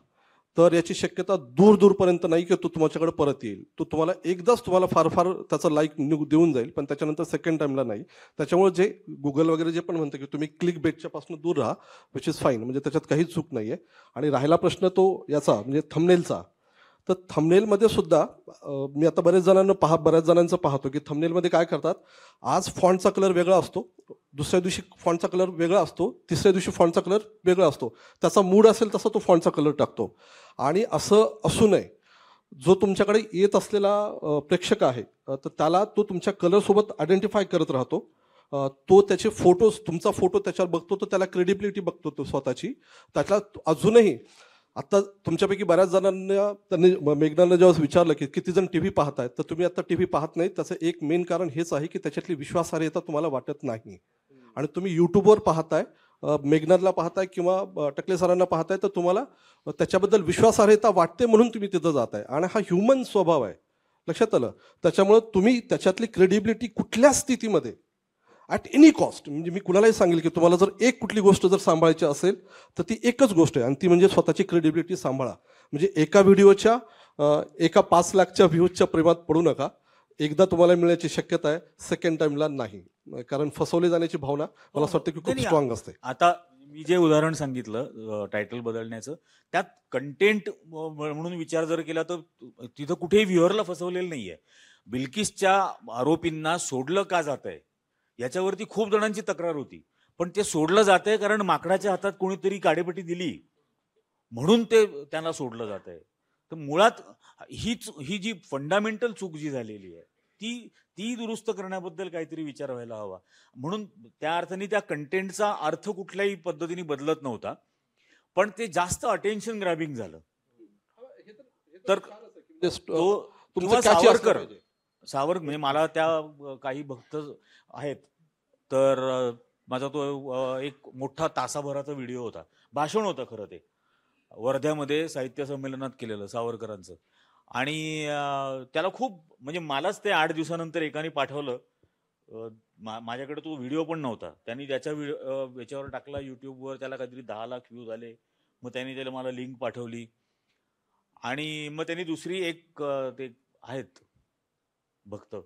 तर याची शक्यता दूरपर्यंत नाही की तो तुमच्याकडे परत येईल. तो तुम्हाला एकदाच तुम्हाला फार फार त्याचा लाईक देऊन जाईल, पण त्याच्यानंतर सेकंड टाईमला नाही. त्याच्यामुळे जे गुगल वगैरे जे पण म्हणतं की तुम्ही क्लिक बेटच्या पासून दूर राहा, विच इज फाईन, म्हणजे त्याच्यात काहीच चूक नाही आहे. आणि राहिला प्रश्न तो याचा म्हणजे थंबनेलचा, तर थंबनेलमध्ये सुद्धा मी आता बऱ्याच जणांचं पाहतो की थंबनेलमध्ये काय करतात, आज फॉन्टचा कलर वेगळा असतो, दुसऱ्या दिवशी फॉन्टचा कलर वेगळा असतो, तिसऱ्या दिवशी फॉन्टचा कलर वेगळा असतो. त्याचा मूड असेल तसा तो फॉन्टचा कलर टाकतो. आणि असं असू नये. जो तुमच्याकडे येत असलेला प्रेक्षक आहे तर त्याला तो तुमच्या कलरसोबत आयडेंटिफाय करत राहतो. तो त्याचे फोटोज, तुमचा फोटो त्याच्यावर बघतो, तो त्याला क्रेडिबिलिटी बघतो तो स्वतःची. त्यातला अजूनही आता तुमच्यापैकी बऱ्याच जणांना त्यांनी मेघनानं जेव्हा विचारलं की किती जण टी व्ही पाहतायत, तर तुम्ही आता टी व्ही पाहत नाही. त्याचं एक मेन कारण हेच आहे की त्याच्यातली विश्वासार्हता तुम्हाला वाटत नाही. आणि तुम्ही यूट्यूबवर पाहताय, मेघनादला पाहताय किंवा टकले सरांना पाहताय, तर तुम्हाला त्याच्याबद्दल विश्वासार्हता वाटते म्हणून तुम्ही तिथं जाताय. आणि हा ह्युमन स्वभाव आहे, लक्षात आलं. त्याच्यामुळे तुम्ही त्याच्यातली क्रेडिबिलिटी कुठल्या स्थितीमध्ये ॲट एनी कॉस्ट, म्हणजे मी कुणालाही सांगेल की तुम्हाला जर एक कुठली गोष्ट जर सांभाळायची असेल तर ती एकच गोष्ट आहे, आणि ती म्हणजे स्वतःची क्रेडिबिलिटी सांभाळा. म्हणजे एका व्हिडिओच्या एका 5 लाखच्या व्ह्यूजच्या प्रेमात पडू नका. एकदा तुम्हाला मिळण्याची शक्यता आहे, सेकंड टाइमला नाही. कारण फसवले जाण्याची भावना मला असं वाटतं की खूप स्ट्रॉंग असते. आता मी जे उदाहरण सांगितलं टायटल बदलण्याचं, त्यात कंटेंट म्हणून विचार जर केला तर तिथं कुठेही व्ह्युअरला फसवलेलं नाहीये. बिल्किसच्या आरोपींना सोडलं का जात आहे याच्यावरती खूप जणांची तक्रार होती, पण ते सोडलं जात आहे कारण माकडाच्या हातात कोणीतरी काडेपट्टी दिली म्हणून ते त्यांना सोडलं जात आहे. तर मुळात ही जी फंडामेंटल चूक जी झालेली आहे ती दुरुस्त करण्याबद्दल काहीतरी विचार व्हायला हवा. म्हणून त्या अर्थाने त्या कंटेंटचा अर्थ कुठल्याही पद्धतीने बदलत नव्हता, पण ते जास्त अटेन्शन ग्रॅबिंग झालं. तर सावरकर म्हणजे मला त्या काही भक्त आहेत, तर माझा तो एक मोठा तासाभराचा व्हिडिओ होता, भाषण होतं खरं ते, वर्ध्यामध्ये साहित्य संमेलनात केलेलं सावरकरांचं. आणि त्याला खूप म्हणजे मलाच ते 8 दिवसानंतर एकाने पाठवलं, माझ्याकडे तो व्हिडिओ पण नव्हता. त्यांनी त्याच्या याच्यावर टाकला युट्यूबवर, त्याला काहीतरी 10 लाख व्ह्यूज आले. मग त्यांनी त्याला मला लिंक पाठवली, आणि मग त्यांनी दुसरी एक ते आहेत भक्त,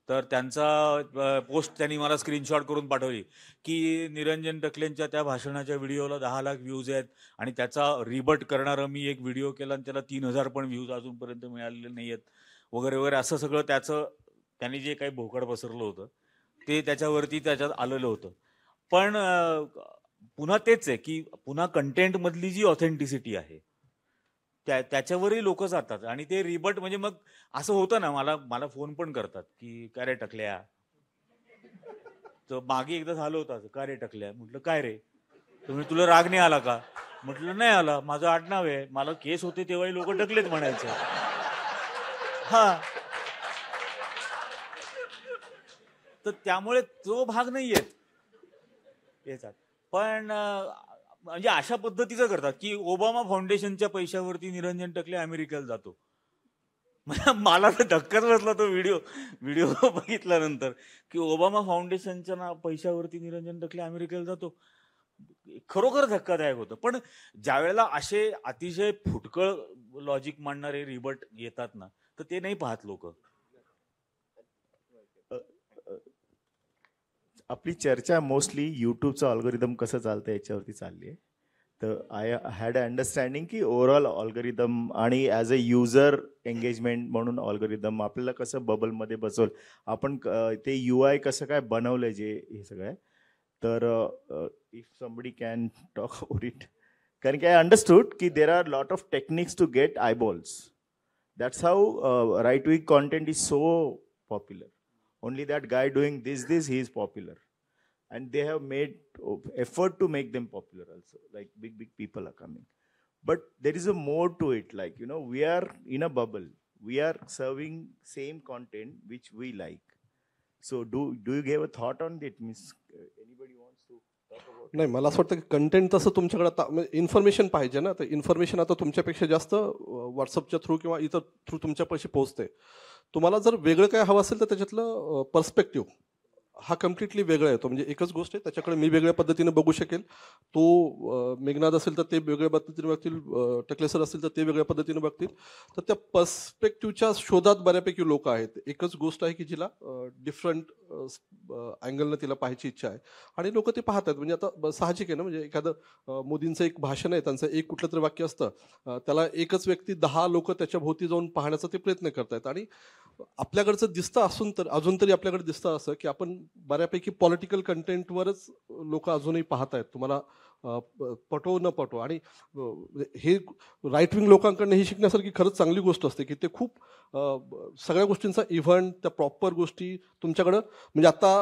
तर त्यांचा पोस्ट त्यांनी मला स्क्रीनशॉट करून पाठवली की निरंजन टकलेंच्या त्या भाषणाच्या व्हिडिओला 10 लाख व्ह्यूज आहेत आणि त्याचा रिबट करणारा मी एक व्हिडिओ केला आणि त्याला 3,000 पण व्ह्यूज अजूनपर्यंत मिळालेले नाही आहेत वगैरे वगैरे. असं सगळं त्यांनी जे काही भोकड पसरलं होतं ते त्याच्यात आलेलं होतं. पण पुन्हा तेच आहे की पुन्हा कंटेंटमधली जी ऑथेंटिसिटी आहे त्याच्यावरही लोक जातात आणि ते रिबट म्हणजे मग असं होतं ना, मला फोन पण करतात की काय रे टकल्या. तर मागे एकदा झालं होतं का रे टकल्या. म्हटलं काय रे, तुम्ही तुला राग नाही आला का. म्हटलं नाही आला, माझं आडनाव आहे, मला केस होते तेव्हाही लोक टकलेच म्हणायचे. हा, तर त्यामुळे तो भाग नाही येत याच्यात. पण म्हणजे अशा पद्धतीचं करतात की ओबामा फाउंडेशनच्या पैशावरती निरंजन टकले अमेरिकेला जातो. मला तर धक्काच बसला तो व्हिडिओ बघितल्यानंतर की ओबामा फाउंडेशनच्या पैशावरती निरंजन टकले अमेरिकेला जातो. खरोखर धक्कादायक होतं. पण ज्या वेळेला असे अतिशय फुटकळ लॉजिक मांडणारे रिबट येतात ना, तर ते नाही पाहत लोक. आपली चर्चा मोस्टली यूट्यूबचं अल्गोरिदम कसं चालतं याच्यावरती चालली आहे. तर आय हॅड अ अंडरस्टँडिंग की ओव्हरऑल अल्गोरिदम आणि ॲज अ युजर एंगेजमेंट म्हणून अल्गोरिदम आपल्याला कसं बबलमध्ये बसवलं, आपण ते UI कसं काय बनवलं जे हे सगळं आहे. तर if somebody can talk about it, कारण की आय अंडरस्टूड की there are lot of techniques to get eyeballs. That's how right wing content is so popular. Only that guy doing this, he is popular. And they have made effort to make them popular also. Like big people are coming. But there is a more to it. Like, we are in a bubble. We are serving same content which we like. So do you give a thought on it? Means anybody wants to talk about it? नाही, मला असं वाटतं की content तसं तुमच्याकडे आता information पाहिजे ना, तर इन्फॉर्मेशन आता तुमच्यापेक्षा जास्त व्हॉट्सअपच्या थ्रू किंवा इतर थ्रू तुमच्यापाशी पोहोचते. तुम्हाला जर वेगळं काय हवं असेल तर त्याच्यातलं पर्स्पेक्टिव्ह हा कम्प्लिटली वेगळा येतो. म्हणजे एकच गोष्ट आहे, त्याच्याकडे मी वेगळ्या पद्धतीने बघू शकेल, तो मेघनाद असेल तर ते वेगळ्या पद्धतीने बघतील, टकलेसर असेल तर ते वेगळ्या पद्धतीने बघतील. तर त्या पर्स्पेक्टिव्हच्या शोधात बऱ्यापैकी लोक आहेत. एकच गोष्ट आहे की जिला डिफरंट अँगलनं तिला पाहायची इच्छा आहे आणि लोक ते पाहतात. म्हणजे आता साहजिक आहे ना, म्हणजे एखादं मोदींचं एक भाषण आहे, त्यांचं एक कुठलं तरी वाक्य असतं, त्याला एकच व्यक्ती 10 लोक त्याच्या भोवती जाऊन पाहण्याचा ते प्रयत्न करतायत. आणि आपल्याकडचं दिसतं अजून तरी आपल्याकडे दिसतं असं की आपण बऱ्यापैकी पॉलिटिकल कंटेंटवरच लोक अजूनही पाहत आहेत, तुम्हाला पटो न पटो. आणि हे राईट विंग लोकांकडनं ही शिकण्यासारखी खरंच चांगली गोष्ट असते की ते खूप सगळ्या गोष्टींचा इव्हेंट, त्या प्रॉपर गोष्टी तुमच्याकडं. म्हणजे आता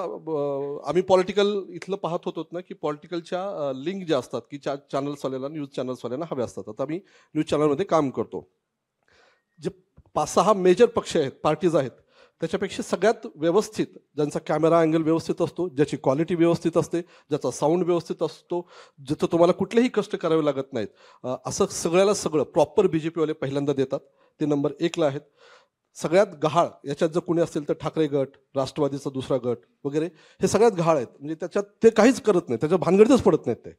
आम्ही पॉलिटिकल इथलं पाहत होतो ना की पॉलिटिकलच्या लिंक ज्या असतात की चॅनल्सवाल्याला, न्यूज चॅनल्सवाल्यांना हव्या असतात. आता आम्ही न्यूज चॅनलमध्ये काम करतो. जे 5-6 मेजर पक्ष आहेत, पार्टीज आहेत, त्याच्यापेक्षा सगळ्यात व्यवस्थित, ज्यांचा कॅमेरा अँगल व्यवस्थित असतो, ज्याची क्वालिटी व्यवस्थित असते, ज्याचा साऊंड व्यवस्थित असतो, जिथं तुम्हाला कुठलेही कष्ट करावे लागत नाहीत, असं सगळं प्रॉपर BJP वाले पहिल्यांदा देतात. ते नंबर 1ला आहेत. सगळ्यात गहाळ याच्यात जर कोणी असेल तर ठाकरे गट, राष्ट्रवादीचा दुसरा गट वगैरे, हे सगळ्यात गहाळ आहेत. म्हणजे त्याच्यात ते काहीच करत नाहीत, त्याच्या भानगडीतच पडत नाहीत. ते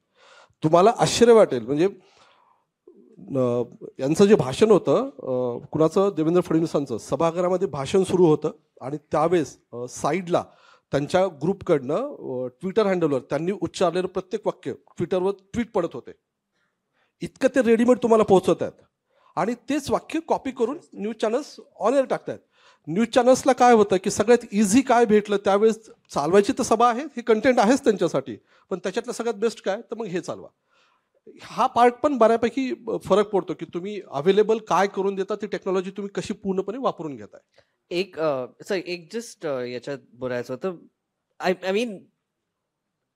तुम्हाला आश्चर्य वाटेल. म्हणजे यांचं जे भाषण होतं, कुणाचं, देवेंद्र फडणवीसांचं, सभागृहामध्ये भाषण सुरू होतं आणि त्यावेळेस साईडला त्यांच्या ग्रुपकडनं ट्विटर हँडलवर त्यांनी उच्चारलेलं प्रत्येक वाक्य ट्विटरवर ट्विट पडत होते. इतकं ते रेडीमेड तुम्हाला पोहोचवत आहेत आणि तेच वाक्य कॉपी करून न्यूज चॅनल्स ऑन एअर टाकतायत. न्यूज चॅनल्सला काय होतं की सगळ्यात इझी काय भेटलं त्यावेळेस चालवायची तर सभा आहे, हे कंटेंट आहेच त्यांच्यासाठी, पण त्याच्यातलं सगळ्यात बेस्ट काय, तर मग हे चालवा. हा पार्ट पण बऱ्यापैकी फरक पडतो की तुम्ही अवेलेबल काय करून देता, ती टेक्नॉलॉजी तुम्ही कशी पूर्णपणे वापरून घेताय. एक जस्ट याच्यात बोलायचं होतं. आय मीन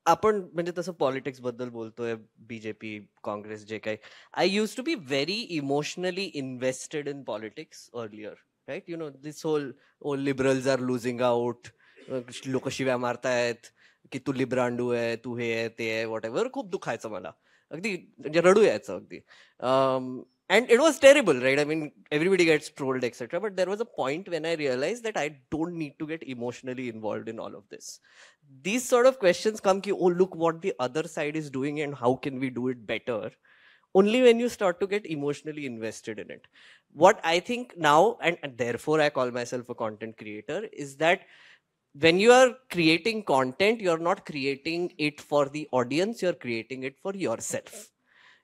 आपण म्हणजे तसं पॉलिटिक्स बद्दल बोलतोय, BJP, काँग्रेस, जे काही. I use to be very emotionally invested in politics earlier, right? This whole liberals are losing out, लोक शिव्या मारतायत की तू लिब्रांडू आहे, तू हे आहे, ते आहे, वॉट एव्हर. खूप दुखायचं मला, अगदी म्हणजे रडू यायचं अगदी. And it was terrible, right? I mean, everybody gets trolled, etc. But there was a point when I realized that I don't need to get emotionally involved in all of this. These sort of questions come ki, oh, look what the other side is doing and how can we do it better? Only when you start to get emotionally invested in it. What I think now, and therefore I call myself a content creator, is that when you are creating content, you're not creating it for the audience, you're creating it for yourself.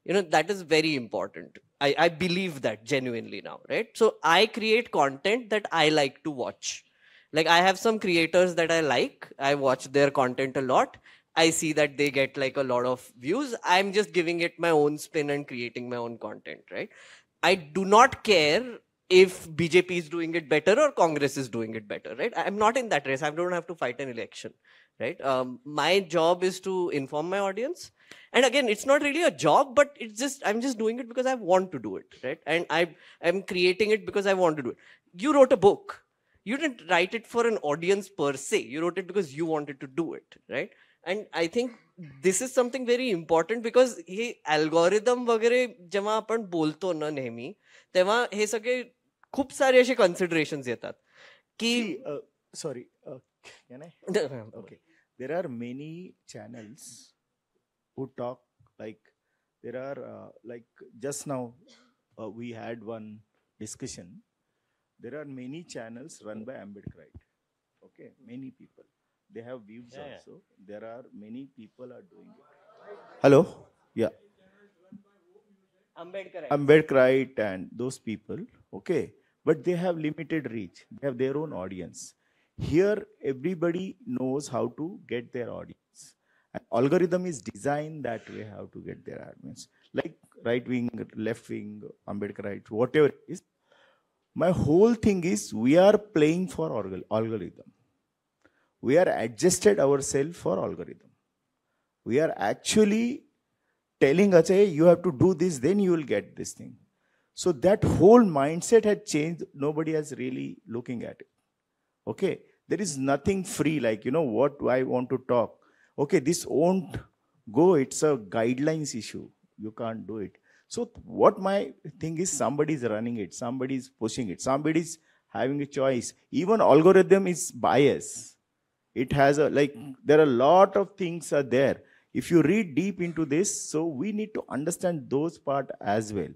That is very important. I believe that genuinely now, right? So I create content that I like to watch. Like, I have some creators that I like. I watch their content a lot. I see that they get like a lot of views. I'm just giving it my own spin and creating my own content, right? I do not care if BJP is doing it better or Congress is doing it better, right? I'm not in that race. I don't have to fight an election, right? My job is to inform my audience. And again, it's not really a job, but I'm just doing it because I want to do it, right? And I'm creating it because I want to do it. You wrote a book. You didn't write it for an audience per se. You wrote it because you wanted to do it, right? And I think this is something very important, because hey algorithm वगैरे जेव्हा आपण बोलतो ना नेहमी, तेव्हा हे सगळे खूप सारे असे considerations येतात की Sorry, can I? Okay. There are many channels who talk like, there are like just now we had one discussion. There are many channels run by Ambedkarite. Okay, many people. They have views also. There are many people are doing it. Hello? Yeah. Ambedkarite and those people, okay. But they have limited reach. They have their own audience. Here, everybody knows how to get their audience. And algorithm is designed that way, how to get their audience. Like right wing, left wing, Ambedkarite, whatever it is. My whole thing is, we are playing for algorithm. We are adjusted ourselves for algorithm. We are actually telling us, hey, you have to do this, then you will get this thing. So that whole mindset had changed. Nobody is really looking at it. Okay, there is nothing free, like, what I want to talk. Okay, this won't go. It's a guidelines issue. You can't do it. So what my thing is, somebody is running it, somebody is pushing it, somebody is having a choice. Even algorithm is bias. It has there are a lot of things are there. If you read deep into this, so we need to understand those part as well.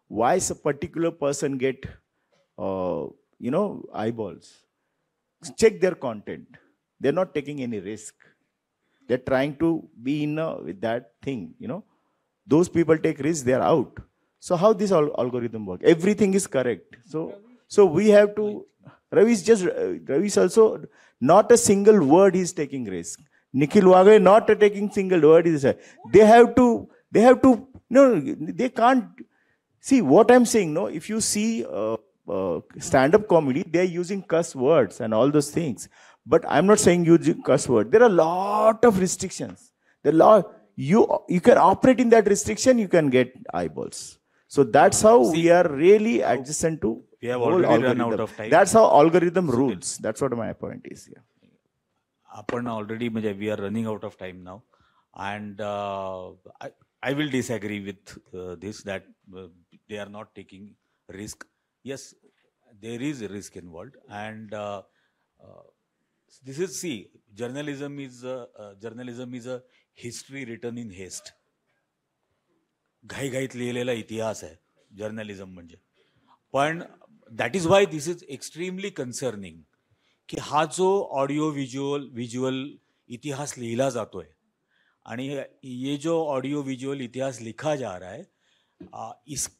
Why a particular person get, eyeballs? Check their content. They're not taking any risk. They're trying to be in with that thing, Those people take risks, they're out. So how this algorithm work? Everything is correct. So we have to, Ravi's also, not a single word he's taking risk. Nikhil Wagale, not taking single word. They have to, they can't. See what I'm saying, no? If you see stand-up comedy, they're using cuss words and all those things. But I'm not saying use cuss word. There are a lot of restrictions. You can operate in that restriction, you can get eyeballs. So that's how we are really adjacent to. We have already run out of time. That's how algorithm rules. That's what my point is here. आपण already, we are running out of time now, and I will disagree with this, that they are not taking risk. Yes, there is a risk involved, and this is, journalism is a history written in haste. घाईघाईत लिहिलेला इतिहास आहे journalism म्हणजे. पण that is why this is extremely concerning की हा जो audio visual इतिहास लिहिला जातोय, आणि ये जो ऑडियो विजुअल इतिहास लिखा जा रहा है,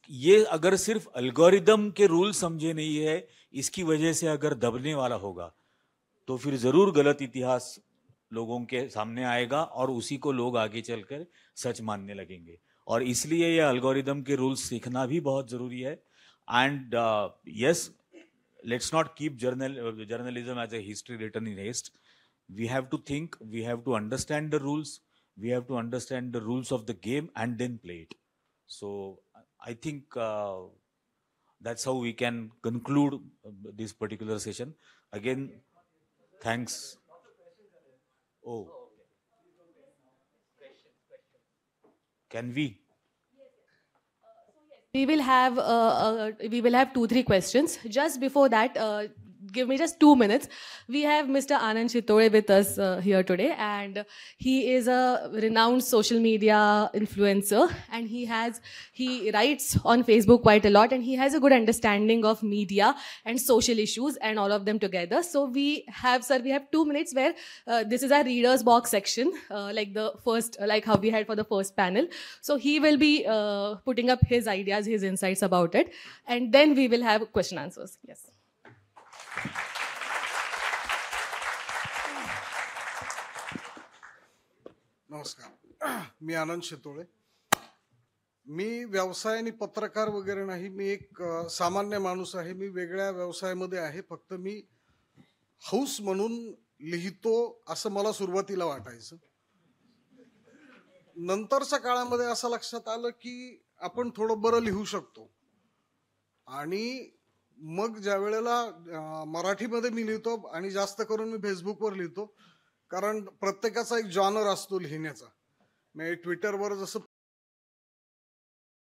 ये अगर सिर्फ अल्गोरिदम के रूल समझे नहीं है, इसकी वजह से अगर दबने वाला होगा, तो फिर जरूर गलत इतिहास लोगों के सामने आएगा और उसी को लोग आगे चलकर सच मानने लगेंगे. और इसलिए ये अल्गोरिदम के रूल्स सीखना भी बहुत जरूरी है. And yes, let's not keep journalism as a history written in haste. We have to think, we have to understand the rules, we have to understand the rules of the game and then play it. So I think that's how we can conclude this particular session. Again, thanks. Oh, can we? We will have 2-3 questions. Just before that, give me just 2 minutes. We have Mr. Anand Chitole with us here today, and he is a renowned social media influencer, and he writes on Facebook quite a lot, and he has a good understanding of media and social issues and all of them together. So we have 2 minutes where this is our readers box section, like the first, like how we had for the first panel. So he will be putting up his ideas, his insights about it, and then we will have question answers. Yes. नमस्कार, मी आनंद शितोळे. मी व्यवसाय आणि पत्रकार वगैरे नाही, मी एक सामान्य माणूस आहे. मी वेगळ्या व्यवसायामध्ये आहे. फक्त मी हौस म्हणून लिहितो असं मला सुरुवातीला वाटायचं. नंतरच्या काळामध्ये असं लक्षात आलं की आपण थोडं बरं लिहू शकतो. आणि मग ज्या वेळेला मराठीमध्ये मी लिहितो आणि जास्त करून मी फेसबुकवर लिहितो, कारण प्रत्येकाचा एक जॉनर असतो लिहिण्याचा. मी ट्विटरवर जसं